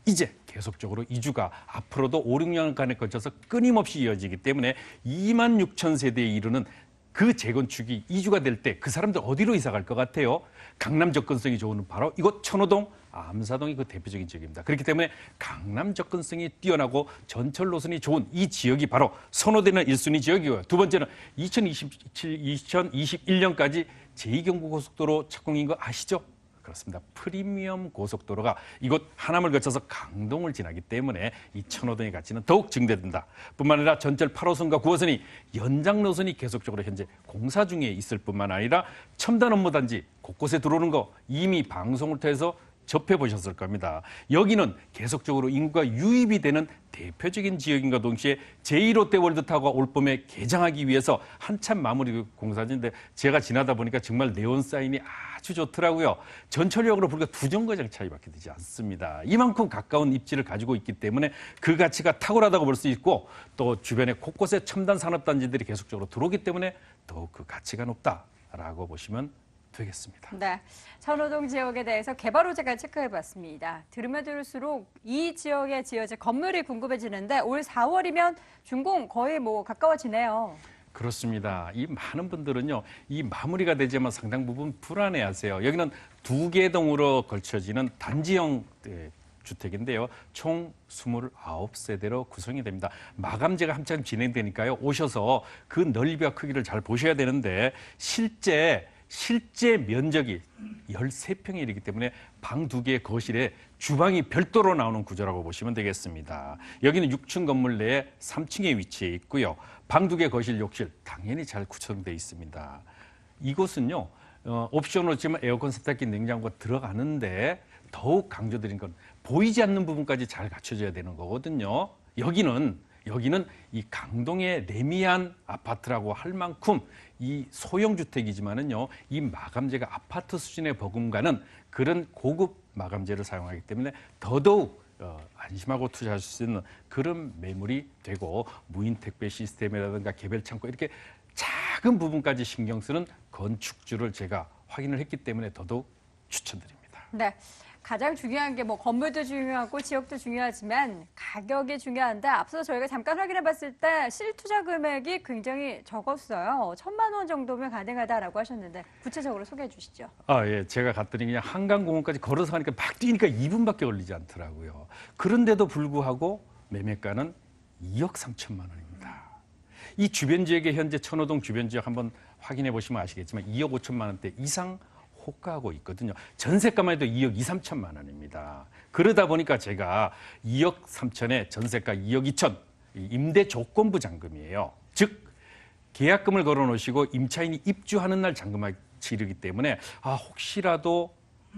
이제 계속적으로 이주가 앞으로도 5, 6년간에 걸쳐서 끊임없이 이어지기 때문에 2만 6천 세대에 이르는 그 재건축이 이주가 될 때 그 사람들 어디로 이사 갈 것 같아요? 강남 접근성이 좋은 바로 이곳 천호동, 암사동이 그 대표적인 지역입니다. 그렇기 때문에 강남 접근성이 뛰어나고 전철 노선이 좋은 이 지역이 바로 선호되는 1순위 지역이고요. 두 번째는 2021년까지 제2경부고속도로 착공인 거 아시죠? 그렇습니다. 프리미엄 고속도로가 이곳 하남을 거쳐서 강동을 지나기 때문에 이 천호동의 가치는 더욱 증대된다. 뿐만 아니라 전철 8호선과 9호선이 연장 노선이 계속적으로 현재 공사 중에 있을 뿐만 아니라 첨단 업무단지 곳곳에 들어오는 거 이미 방송을 통해서 접해보셨을 겁니다. 여기는 계속적으로 인구가 유입이 되는 대표적인 지역인과 동시에 제1롯데월드타워가 올 봄에 개장하기 위해서 한참 마무리 공사인데 제가 지나다 보니까 정말 네온 사인이 아주 좋더라고요. 전철역으로 불과 2정거장 차이밖에 되지 않습니다. 이만큼 가까운 입지를 가지고 있기 때문에 그 가치가 탁월하다고 볼 수 있고 또 주변에 곳곳에 첨단 산업단지들이 계속적으로 들어오기 때문에 더욱 그 가치가 높다라고 보시면 되겠습니다. 네, 천호동 지역에 대해서 개발 호재가 체크해봤습니다. 들으면 들을수록 이 지역에 지어질 건물이 궁금해지는데 올 4월이면 준공 거의 뭐 가까워지네요. 그렇습니다. 이 많은 분들은요, 이 마무리가 되지만 상당 부분 불안해하세요. 여기는 2개 동으로 걸쳐지는 단지형 주택인데요. 총 29세대로 구성이 됩니다. 마감재가 한참 진행되니까요. 오셔서 그 넓이와 크기를 잘 보셔야 되는데 실제 면적이 13평에 이르기 때문에 방 2개의 거실에 주방이 별도로 나오는 구조라고 보시면 되겠습니다. 여기는 6층 건물 내에 3층에 위치해 있고요. 방 2개 거실, 욕실 당연히 잘 구성되어 있습니다. 이곳은요. 옵션으로 지금 에어컨, 세탁기, 냉장고가 들어가는데 더욱 강조드린 건 보이지 않는 부분까지 잘 갖춰져야 되는 거거든요. 여기는 이 강동의 레미안 아파트라고 할 만큼 이 소형 주택이지만은요, 이 마감재가 아파트 수준에 버금가는 그런 고급 마감재를 사용하기 때문에 더더욱 안심하고 투자할 수 있는 그런 매물이 되고 무인 택배 시스템이라든가 개별 창고 이렇게 작은 부분까지 신경 쓰는 건축주를 제가 확인을 했기 때문에 더더욱 추천드립니다. 네. 가장 중요한 게 뭐 건물도 중요하고 지역도 중요하지만 가격이 중요한데 앞서 저희가 잠깐 확인해 봤을 때 실투자 금액이 굉장히 적었어요. 1,000만 원 정도면 가능하다라고 하셨는데 구체적으로 소개해 주시죠. 예. 제가 갔더니 그냥 한강공원까지 걸어서 가니까 막 뛰니까 2분밖에 걸리지 않더라고요. 그런데도 불구하고 매매가는 2억 3천만 원입니다. 이 주변 지역에 현재 천호동 주변 지역 한번 확인해 보시면 아시겠지만 2억 5천만 원대 이상 호가하고 있거든요. 전세가만 해도 2억 2, 3천만 원입니다. 그러다 보니까 제가 2억 3천에 전세가 2억 2천, 임대 조건부 잔금이에요. 즉 계약금을 걸어 놓으시고 임차인이 입주하는 날 잔금을 치르기 때문에 혹시라도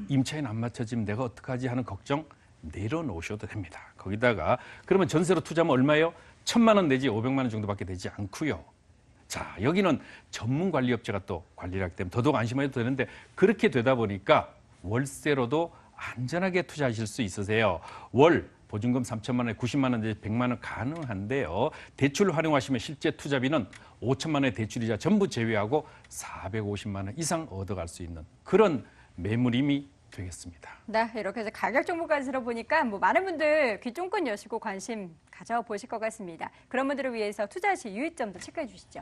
임차인 안 맞춰지면 내가 어떡하지 하는 걱정 내려놓으셔도 됩니다. 거기다가 그러면 전세로 투자하면 얼마예요? 1,000만 원 내지 500만 원 정도밖에 되지 않고요. 자, 여기는 전문 관리업체가 또 관리를 하기 때문에 더더욱 안심해도 되는데 그렇게 되다 보니까 월세로도 안전하게 투자하실 수 있으세요. 월 보증금 3천만 원에 90만 원 내지 100만 원 가능한데요. 대출 활용하시면 실제 투자비는 5천만 원의 대출이자 전부 제외하고 450만 원 이상 얻어갈 수 있는 그런 매물임이 되겠습니다. 네, 이렇게 해서 가격 정보까지 들어보니까 뭐 많은 분들 귀 쫑긋 여시고 관심 가져보실 것 같습니다. 그런 분들을 위해서 투자 시 유의점도 체크해 주시죠.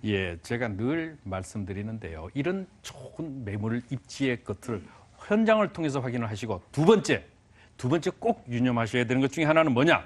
예, 제가 늘 말씀드리는데요. 이런 좋은 매물 입지의 것을 현장을 통해서 확인을 하시고 두 번째 꼭 유념하셔야 되는 것 중에 하나는 뭐냐?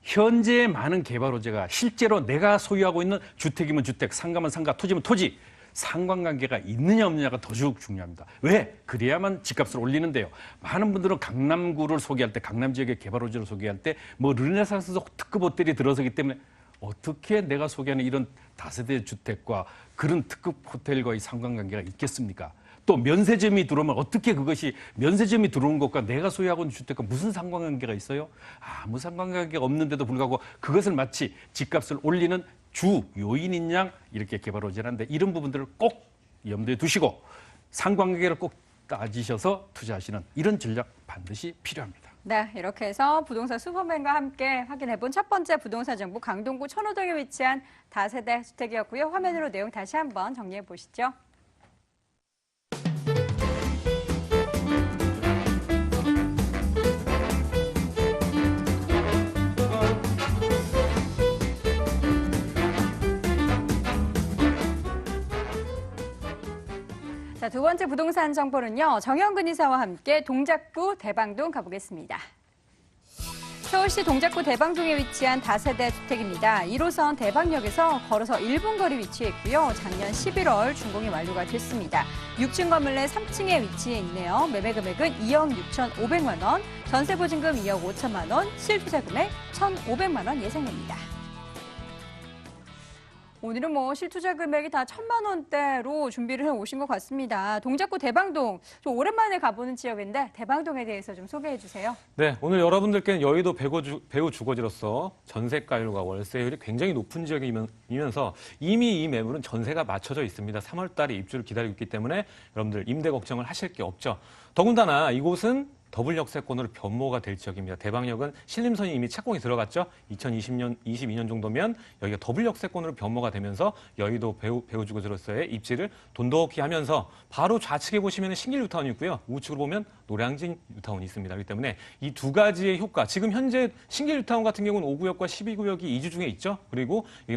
현재 많은 개발 호재가 실제로 내가 소유하고 있는 주택이면 주택, 상가면 상가, 토지면 토지 상관관계가 있느냐 없느냐가 더 중요합니다. 왜? 그래야만 집값을 올리는데요. 많은 분들은 강남구를 소개할 때, 강남 지역의 개발 호재를 소개할 때 뭐 르네상스 특급 호텔이 들어서기 때문에 어떻게 내가 소개하는 이런 다세대 주택과 그런 특급 호텔과의 상관관계가 있겠습니까? 또 면세점이 들어오면 어떻게 그것이 면세점이 들어오는 것과 내가 소유하고 있는 주택과 무슨 상관관계가 있어요? 아무 상관관계가 없는데도 불구하고 그것을 마치 집값을 올리는 주 요인인 양 이렇게 개발 호재를 하는데 이런 부분들을 꼭 염두에 두시고 상관관계를 꼭 따지셔서 투자하시는 이런 전략 반드시 필요합니다. 네, 이렇게 해서 부동산 슈퍼맨과 함께 확인해본 첫 번째 부동산 정보 강동구 천호동에 위치한 다세대 주택이었고요. 화면으로 내용 다시 한번 정리해 보시죠. 자, 두 번째 부동산 정보는요. 정영근 이사와 함께 동작구 대방동 가보겠습니다. 서울시 동작구 대방동에 위치한 다세대 주택입니다. 1호선 대방역에서 걸어서 1분 거리 위치해 있고요. 작년 11월 준공이 완료가 됐습니다. 6층 건물 내 3층에 위치해 있네요. 매매 금액은 2억 6,500만 원, 전세 보증금 2억 5천만 원, 실투자 금액 1,500만 원 예상됩니다. 오늘은 뭐 실투자 금액이 다 1,000만 원대로 준비를 해 오신 것 같습니다. 동작구 대방동, 좀 오랜만에 가보는 지역인데 대방동에 대해서 좀 소개해 주세요. 네, 오늘 여러분들께는 여의도 배후 주거지로서 전세가율과 월세율이 굉장히 높은 지역이면서 이미 이 매물은 전세가 맞춰져 있습니다. 3월 달에 입주를 기다리고 있기 때문에 여러분들 임대 걱정을 하실 게 없죠. 더군다나 이곳은 더블 역세권으로 변모가 될 지역입니다. 대방역은 신림선이 이미 착공이 들어갔죠. 22년 정도면 여기가 더블 역세권으로 변모가 되면서 여의도 배우주거지로서의 입지를 돈독히 하면서 바로 좌측에 보시면 신길 뉴타운이 있고요. 우측으로 보면 노량진 뉴타운이 있습니다. 그렇기 때문에 이 두 가지의 효과, 지금 현재 신길 뉴타운 같은 경우는 5구역과 12구역이 이주 중에 있죠. 그리고 이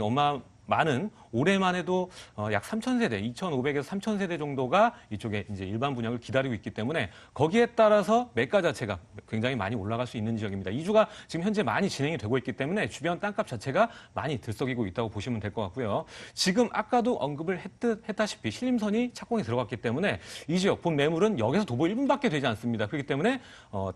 많은 올해만 해도 약 3,000세대, 2,500에서 3,000세대 정도가 이쪽에 이제 일반 분양을 기다리고 있기 때문에 거기에 따라서 매가 자체가 굉장히 많이 올라갈 수 있는 지역입니다. 이주가 지금 현재 많이 진행이 되고 있기 때문에 주변 땅값 자체가 많이 들썩이고 있다고 보시면 될 것 같고요. 지금 아까도 언급을 했다시피 신림선이 착공이 들어갔기 때문에 이 지역 본 매물은 역에서 도보 1분밖에 되지 않습니다. 그렇기 때문에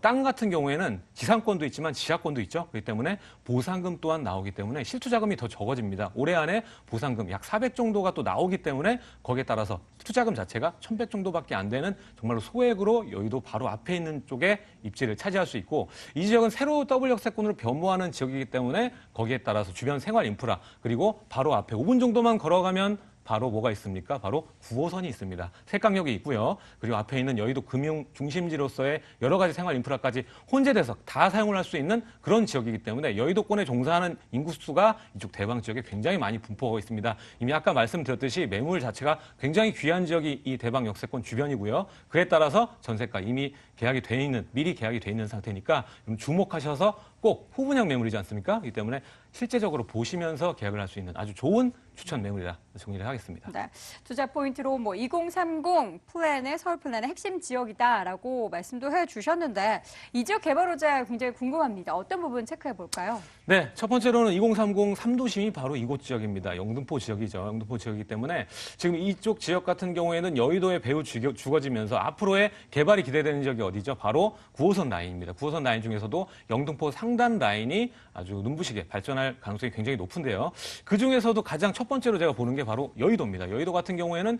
땅 같은 경우에는 지상권도 있지만 지하권도 있죠. 그렇기 때문에 보상금 또한 나오기 때문에 실투자금이 더 적어집니다. 올해 안에 보상금 약 400 정도가 또 나오기 때문에 거기에 따라서 투자금 자체가 1,100 정도밖에 안 되는 정말로 소액으로 여의도 바로 앞에 있는 쪽에 입지를 차지할 수 있고 이 지역은 새로 더블 역세권으로 변모하는 지역이기 때문에 거기에 따라서 주변 생활 인프라 그리고 바로 앞에 5분 정도만 걸어가면 바로 뭐가 있습니까? 바로 9호선이 있습니다. 색강역이 있고요. 그리고 앞에 있는 여의도 금융 중심지로서의 여러 가지 생활 인프라까지 혼재돼서 다 사용을 할 수 있는 그런 지역이기 때문에 여의도권에 종사하는 인구수가 이쪽 대방 지역에 굉장히 많이 분포하고 있습니다. 이미 아까 말씀드렸듯이 매물 자체가 굉장히 귀한 지역이 이 대방 역세권 주변이고요. 그에 따라서 전세가 이미 계약이 돼 있는, 미리 계약이 돼 있는 상태니까 좀 주목하셔서 꼭 후분양 매물이지 않습니까? 그렇기 때문에 실제적으로 보시면서 계약을 할 수 있는 아주 좋은 추천 매물이라 정리를 하겠습니다. 네, 투자 포인트로 뭐 2030 플랜의 서울 플랜의 핵심 지역이다라고 말씀도 해주셨는데 이 지역 개발 호재 굉장히 궁금합니다. 어떤 부분 체크해 볼까요? 네, 첫 번째로는 2030 3도심이 바로 이곳 지역입니다. 영등포 지역이죠. 영등포 지역이기 때문에 지금 이쪽 지역 같은 경우에는 여의도의 배후 주거지면서 앞으로의 개발이 기대되는 지역이 어디죠? 바로 9호선 라인입니다. 9호선 라인 중에서도 영등포 상단 라인이 아주 눈부시게 발전할 가능성이 굉장히 높은데요. 그중에서도 가장 첫 번째로 제가 보는 게 바로 여의도입니다. 여의도 같은 경우에는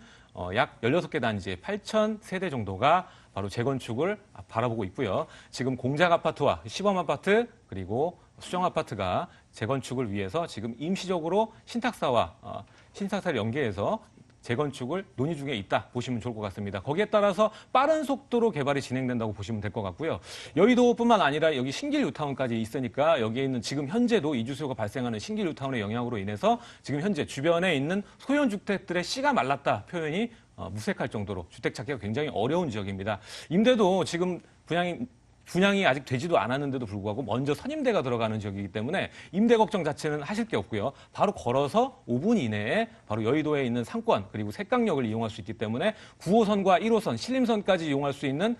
약 16개 단지에 8,000세대 정도가 바로 재건축을 바라보고 있고요. 지금 공작 아파트와 시범 아파트 그리고 수정 아파트가 재건축을 위해서 지금 임시적으로 신탁사를 연계해서 재건축을 논의 중에 있다 보시면 좋을 것 같습니다. 거기에 따라서 빠른 속도로 개발이 진행된다고 보시면 될 것 같고요. 여의도뿐만 아니라 여기 신길 뉴타운까지 있으니까 여기에 있는 지금 현재도 이주 수요가 발생하는 신길 뉴타운의 영향으로 인해서 지금 현재 주변에 있는 소형 주택들의 씨가 말랐다 표현이 무색할 정도로 주택 찾기가 굉장히 어려운 지역입니다. 임대도 지금 분양이 아직 되지도 않았는데도 불구하고 먼저 선임대가 들어가는 지역이기 때문에 임대 걱정 자체는 하실 게 없고요. 바로 걸어서 5분 이내에 바로 여의도에 있는 상권 그리고 색강역을 이용할 수 있기 때문에 9호선과 1호선, 신림선까지 이용할 수 있는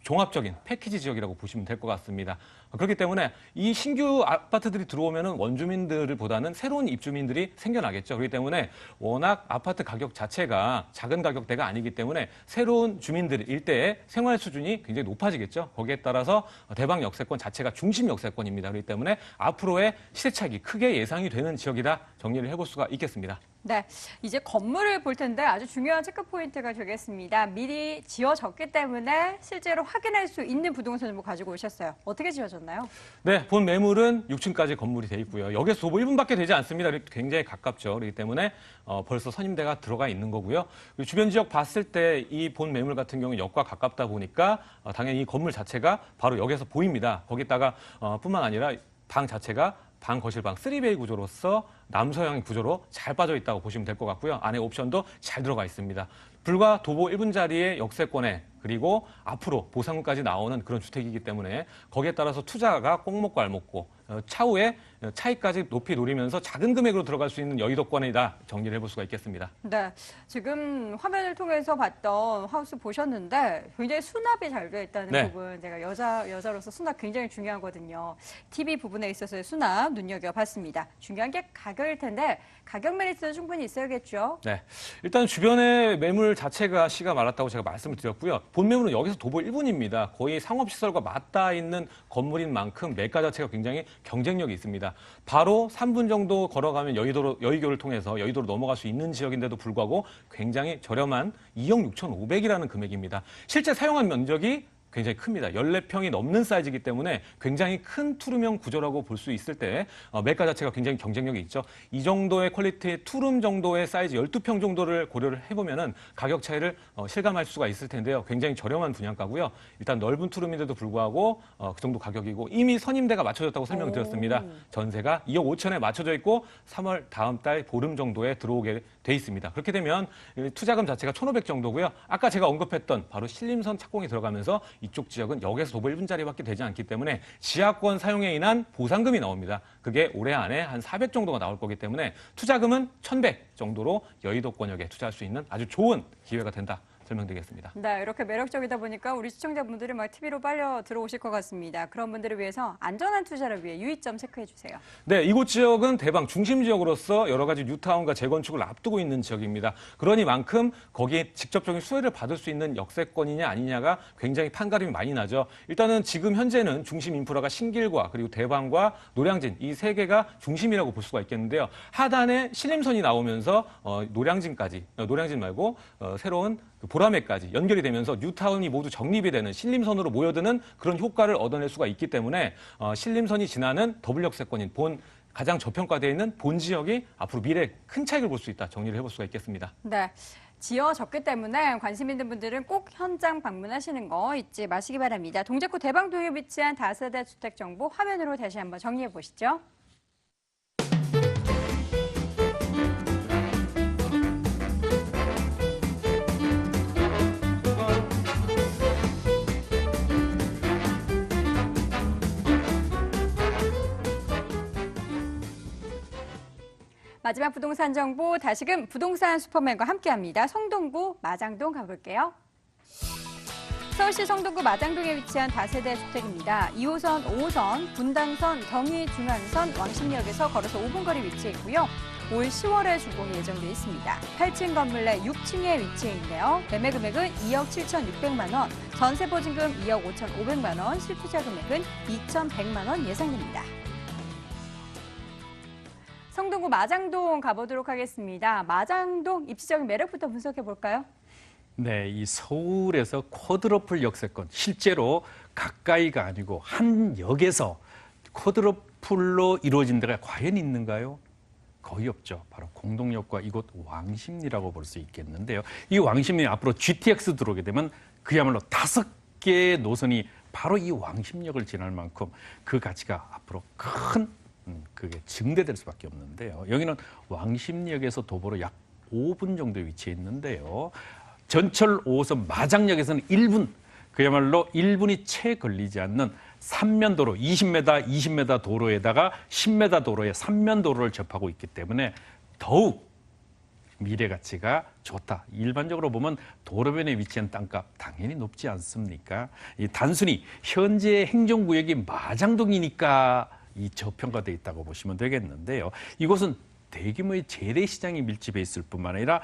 종합적인 패키지 지역이라고 보시면 될 것 같습니다. 그렇기 때문에 이 신규 아파트들이 들어오면은 원주민들보다는 새로운 입주민들이 생겨나겠죠. 그렇기 때문에 워낙 아파트 가격 자체가 작은 가격대가 아니기 때문에 새로운 주민들 일대의 생활 수준이 굉장히 높아지겠죠. 거기에 따라서 대방 역세권 자체가 중심 역세권입니다. 그렇기 때문에 앞으로의 시세 차익이 크게 예상이 되는 지역이다 정리를 해볼 수가 있겠습니다. 네, 이제 건물을 볼 텐데 아주 중요한 체크 포인트가 되겠습니다. 미리 지어졌기 때문에 실제로 확인할 수 있는 부동산 정보 가지고 오셨어요. 어떻게 지어졌나요? 네, 본 매물은 6층까지 건물이 돼 있고요. 여기서 도보 1분밖에 되지 않습니다. 굉장히 가깝죠. 그렇기 때문에 벌써 선임대가 들어가 있는 거고요. 그리고 주변 지역 봤을 때 이 본 매물 같은 경우는 역과 가깝다 보니까 당연히 이 건물 자체가 바로 역에서 보입니다. 거기다가 뿐만 아니라 방 자체가 방, 거실, 방 3베이 구조로서 남서형 구조로 잘 빠져 있다고 보시면 될 것 같고요. 안에 옵션도 잘 들어가 있습니다. 불과 도보 1분짜리의 역세권에 그리고 앞으로 보상금까지 나오는 그런 주택이기 때문에 거기에 따라서 투자가 꼭 먹고 알 먹고 차후에 차익까지 높이 노리면서 작은 금액으로 들어갈 수 있는 여의도권이다 정리를 해볼 수가 있겠습니다. 네, 지금 화면을 통해서 봤던 하우스 보셨는데 굉장히 수납이 잘 되어 있다는 네. 부분 제가 여자로서 수납 굉장히 중요하거든요. TV 부분에 있어서의 수납 눈여겨봤습니다. 중요한 게 가격일 텐데 가격 메리트는 충분히 있어야겠죠. 네, 일단 주변의 매물 자체가 씨가 말랐다고 제가 말씀을 드렸고요. 본 매물은 여기서 도보 1분입니다. 거의 상업시설과 맞닿아 있는 건물인 만큼 매가 자체가 굉장히 경쟁력이 있습니다. 바로 3분 정도 걸어가면 여의교를 통해서 여의도로 넘어갈 수 있는 지역인데도 불구하고 굉장히 저렴한 2억 6,500이라는 금액입니다. 실제 사용한 면적이 굉장히 큽니다. 14평이 넘는 사이즈이기 때문에 굉장히 큰 투룸형 구조라고 볼 수 있을 때 매가 자체가 굉장히 경쟁력이 있죠. 이 정도의 퀄리티의 투룸 정도의 사이즈 12평 정도를 고려를 해보면은 가격 차이를 실감할 수가 있을 텐데요. 굉장히 저렴한 분양가고요. 일단 넓은 투룸인데도 불구하고 그 정도 가격이고 이미 선임대가 맞춰졌다고 설명드렸습니다. 전세가 2억 5천에 맞춰져 있고 3월 다음 달 보름 정도에 들어오게 돼 있습니다. 그렇게 되면 투자금 자체가 1,500 정도고요. 아까 제가 언급했던 바로 신림선 착공이 들어가면서 이쪽 지역은 역에서 도보 1분짜리밖에 되지 않기 때문에 지하권 사용에 인한 보상금이 나옵니다. 그게 올해 안에 한 400 정도가 나올 거기 때문에 투자금은 1,100 정도로 여의도권역에 투자할 수 있는 아주 좋은 기회가 된다. 설명드리겠습니다. 네, 이렇게 매력적이다 보니까 우리 시청자분들이 막 TV로 빨려 들어오실 것 같습니다. 그런 분들을 위해서 안전한 투자를 위해 유의점 체크해 주세요. 네, 이곳 지역은 대방 중심 지역으로서 여러 가지 뉴타운과 재건축을 앞두고 있는 지역입니다. 그러니만큼 거기에 직접적인 수혜를 받을 수 있는 역세권이냐 아니냐가 굉장히 판가름이 많이 나죠. 일단은 지금 현재는 중심 인프라가 신길과 그리고 대방과 노량진 이 세 개가 중심이라고 볼 수가 있겠는데요. 하단에 신림선이 나오면서 노량진 말고 새로운 보라매까지 연결이 되면서 뉴타운이 모두 정립이 되는 신림선으로 모여드는 그런 효과를 얻어낼 수가 있기 때문에 신림선이 지나는 더블 역세권인 가장 저평가되어 있는 본 지역이 앞으로 미래에 큰 차익을 볼 수 있다 정리를 해볼 수가 있겠습니다. 네. 지어졌기 때문에 관심 있는 분들은 꼭 현장 방문하시는 거 잊지 마시기 바랍니다. 동작구 대방동에 위치한 다세대 주택 정보 화면으로 다시 한번 정리해 보시죠. 마지막 부동산 정보 다시금 부동산 슈퍼맨과 함께합니다. 성동구 마장동 가볼게요. 서울시 성동구 마장동에 위치한 다세대 주택입니다. 2호선, 5호선, 분당선, 경의중앙선, 왕십리역에서 걸어서 5분 거리 위치해 있고요. 올 10월에 준공이 예정돼 있습니다. 8층 건물 내 6층에 위치해 있는데요. 매매 금액은 2억 7,600만 원, 전세 보증금 2억 5,500만 원, 실투자 금액은 2,100만 원 예상됩니다. 성동구 마장동 가보도록 하겠습니다. 마장동 입지적인 매력부터 분석해 볼까요? 네, 이 서울에서 쿼드러플 역세권 실제로 가까이가 아니고 한 역에서 쿼드러플로 이루어진 데가 과연 있는가요? 거의 없죠. 바로 공동역과 이곳 왕십리라고 볼 수 있겠는데요. 이 왕십리 앞으로 GTX 들어오게 되면 그야말로 5개의 노선이 바로 이 왕십역을 지날 만큼 그 가치가 앞으로 큰 그게 증대될 수밖에 없는데요. 여기는 왕십리역에서 도보로 약 5분 정도 위치해 있는데요. 전철 5호선 마장역에서는 1분, 그야말로 1분이 채 걸리지 않는 3면도로 20m 도로에다가 10m 도로의 3면도로를 접하고 있기 때문에 더욱 미래 가치가 좋다. 일반적으로 보면 도로변에 위치한 땅값 당연히 높지 않습니까? 이 단순히 현재 행정구역이 마장동이니까 이 저평가되어 있다고 보시면 되겠는데요. 이곳은 대규모의 재래시장이 밀집해 있을 뿐만 아니라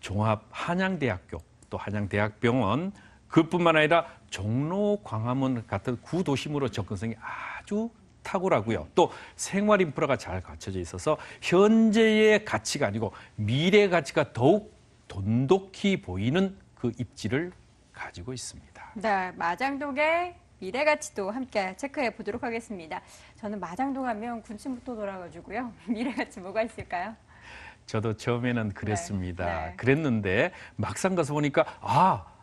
종합 한양대학교, 또 한양대학병원, 그뿐만 아니라 종로, 광화문 같은 구도심으로 접근성이 아주 탁월하고요. 또 생활 인프라가 잘 갖춰져 있어서 현재의 가치가 아니고 미래 가치가 더욱 돈독히 보이는 그 입지를 가지고 있습니다. 네, 마장동의 미래 가치도 함께 체크해 보도록 하겠습니다. 저는 마장동 하면 군침부터 돌아가지고요. 미래 가치 뭐가 있을까요? 저도 처음에는 그랬습니다. 네. 그랬는데 막상 가서 보니까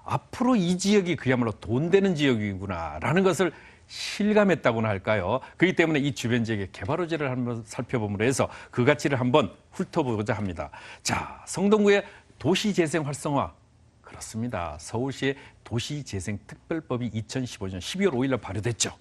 앞으로 이 지역이 그야말로 돈 되는 지역이구나라는 것을 실감했다고나 할까요? 그렇기 때문에 이 주변 지역의 개발 호재를 한번 살펴봄으로 해서 그 가치를 한번 훑어보고자 합니다. 자, 성동구의 도시재생 활성화. 그렇습니다. 서울시의 도시재생특별법이 2015년 12월 5일 날 발효됐죠.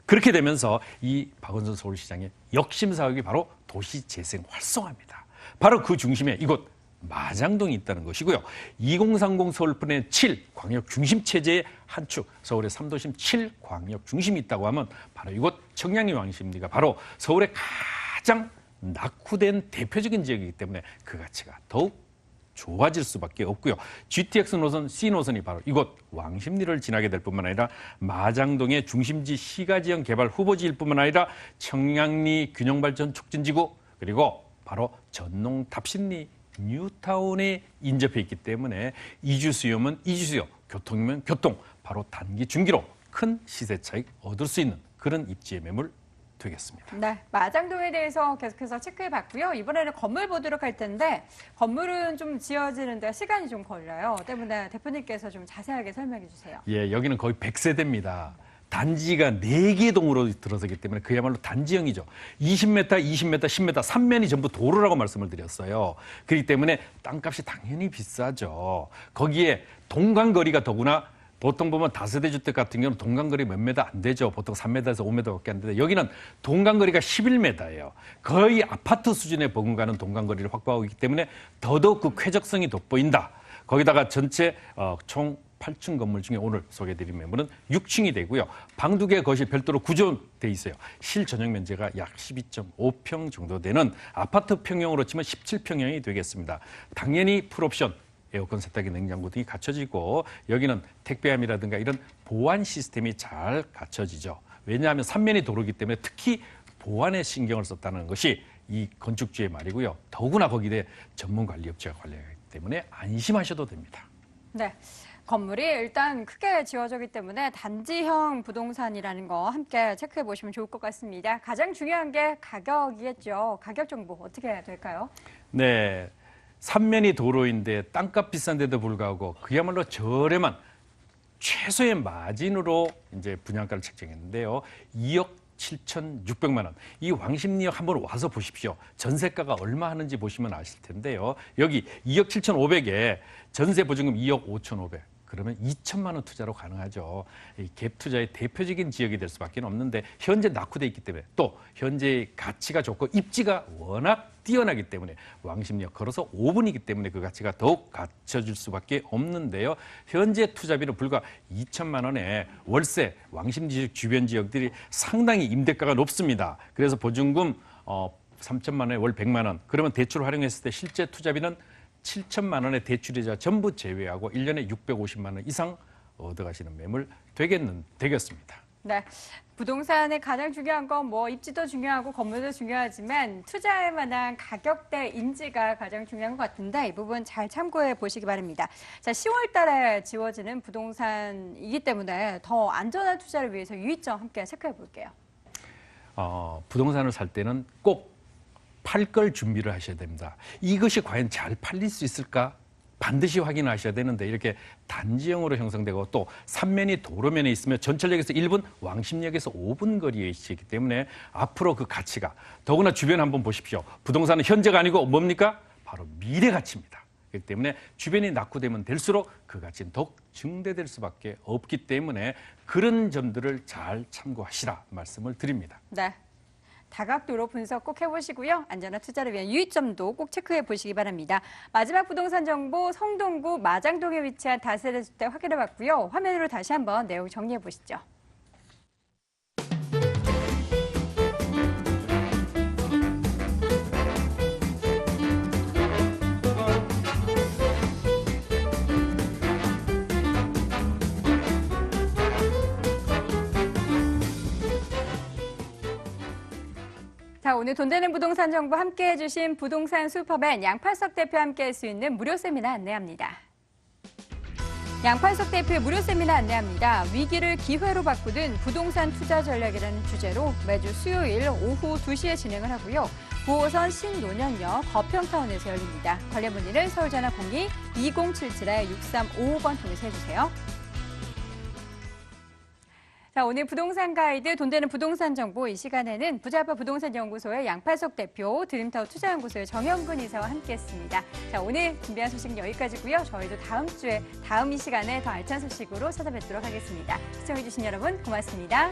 그렇게 되면서 이 박원순 서울시장의 역심 사역이 바로 도시재생 활성화입니다. 바로 그 중심에 이곳 마장동이 있다는 것이고요. 2030 서울분의 7 광역 중심 체제의 한 축, 서울의 3도심 7 광역 중심이 있다고 하면 바로 이곳 청량리 왕십리가 바로 서울의 가장 낙후된 대표적인 지역이기 때문에 그 가치가 더욱 좋아질 수밖에 없고요. GTX 노선 C노선이 바로 이곳 왕십리를 지나게 될 뿐만 아니라 마장동의 중심지 시가지형 개발 후보지일 뿐만 아니라 청량리 균형발전 촉진지구, 그리고 바로 전농 답신리 뉴타운에 인접해 있기 때문에 이주 수요면 이주 수요, 교통이면 교통, 바로 단기 중기로 큰 시세 차익 얻을 수 있는 그런 입지의 매물 되겠습니다. 네, 마장동에 대해서 계속해서 체크해 봤고요. 이번에는 건물 보도록 할 텐데 건물은 좀 지어지는데 시간이 좀 걸려요. 때문에 대표님께서 좀 자세하게 설명해 주세요. 예, 여기는 거의 100세대입니다. 단지가 4개 동으로 들어서기 때문에 그야말로 단지형이죠. 20m, 20m, 10m, 3면이 전부 도로라고 말씀을 드렸어요. 그렇기 때문에 땅값이 당연히 비싸죠. 거기에 동간거리가 더구나 보통 보면 다세대 주택 같은 경우는 동간거리 몇 메다 안 되죠. 보통 3m에서 5m밖에 안 되는데 여기는 동간거리가 11m예요. 거의 아파트 수준의 버금가는 동간거리를 확보하고 있기 때문에 더더욱 그 쾌적성이 돋보인다. 거기다가 전체 총 8층 건물 중에 오늘 소개해드린 매물은 6층이 되고요. 방 2개 거실 별도로 구조돼 있어요. 실전용 면적가 약 12.5평 정도 되는 아파트 평형으로 치면 17평형이 되겠습니다. 당연히 풀옵션, 에어컨, 세탁기, 냉장고 등이 갖춰지고 여기는 택배함이라든가 이런 보안 시스템이 잘 갖춰지죠. 왜냐하면 3면이 도로기 때문에 특히 보안에 신경을 썼다는 것이 이 건축주의 말이고요. 더구나 거기에 전문 관리업체가 관리하기 때문에 안심하셔도 됩니다. 네. 건물이 일단 크게 지어졌기 때문에 단지형 부동산이라는 거 함께 체크해 보시면 좋을 것 같습니다. 가장 중요한 게 가격이겠죠. 가격 정보 어떻게 될까요? 네, 3면이 도로인데 땅값 비싼데도 불구하고 그야말로 저렴한 최소의 마진으로 이제 분양가를 책정했는데요. 2억 7,600만 원. 이 왕십리역 한번 와서 보십시오. 전세가가 얼마 하는지 보시면 아실 텐데요. 여기 2억 7,500에 전세 보증금 2억 5,500. 그러면 2천만 원 투자로 가능하죠. 이 갭 투자의 대표적인 지역이 될 수밖에 없는데 현재 낙후돼 있기 때문에 또 현재 가치가 좋고 입지가 워낙 뛰어나기 때문에 왕십리역 걸어서 5분이기 때문에 그 가치가 더욱 갖춰질 수밖에 없는데요. 현재 투자비는 불과 2천만 원에 월세, 왕십리 주변 지역들이 상당히 임대가가 높습니다. 그래서 보증금 3천만 원에 월 100만 원. 그러면 대출 활용했을 때 실제 투자비는 7천만 원의 대출이자 전부 제외하고 1년에 650만 원 이상 얻어가시는 매물 되겠습니다. 네. 부동산의 가장 중요한 건 뭐 입지도 중요하고 건물도 중요하지만 투자할 만한 가격대 인지가 가장 중요한 것 같은데 이 부분 잘 참고해 보시기 바랍니다. 자, 10월 달에 지워지는 부동산이기 때문에 더 안전한 투자를 위해서 유의점 함께 체크해 볼게요. 부동산을 살 때는 꼭 팔 걸 준비를 하셔야 됩니다. 이것이 과연 잘 팔릴 수 있을까? 반드시 확인하셔야 되는데 이렇게 단지형으로 형성되고 또 삼면이 도로면에 있으며 전철역에서 1분, 왕십역에서 5분 거리에 있기 때문에 앞으로 그 가치가 더구나 주변 한번 보십시오. 부동산은 현재가 아니고 뭡니까? 바로 미래 가치입니다. 그렇기 때문에 주변이 낙후되면 될수록 그 가치는 더욱 증대될 수밖에 없기 때문에 그런 점들을 잘 참고하시라 말씀을 드립니다. 네. 다각도로 분석 꼭 해보시고요. 안전한 투자를 위한 유의점도 꼭 체크해 보시기 바랍니다. 마지막 부동산 정보 성동구 마장동에 위치한 다세대 주택 확인해 봤고요. 화면으로 다시 한번 내용 정리해 보시죠. 자, 오늘 돈 되는 부동산 정보 함께 해주신 부동산 슈퍼맨 양팔석 대표와 함께 할 수 있는 무료 세미나 안내합니다. 양팔석 대표의 무료 세미나 안내합니다. 위기를 기회로 바꾸는 부동산 투자 전략이라는 주제로 매주 수요일 오후 2시에 진행을 하고요. 9호선 신논현역 거평타운에서 열립니다. 관련 문의는 서울전화 02-2077-6355번 통해서 해주세요. 자, 오늘 부동산 가이드 돈 되는 부동산 정보 이 시간에는 부자파 부동산 연구소의 양팔석 대표, 드림타워 투자연구소의 정영근 이사와 함께했습니다. 자, 오늘 준비한 소식 여기까지고요. 저희도 다음 주에 다음 이 시간에 더 알찬 소식으로 찾아뵙도록 하겠습니다. 시청해주신 여러분 고맙습니다.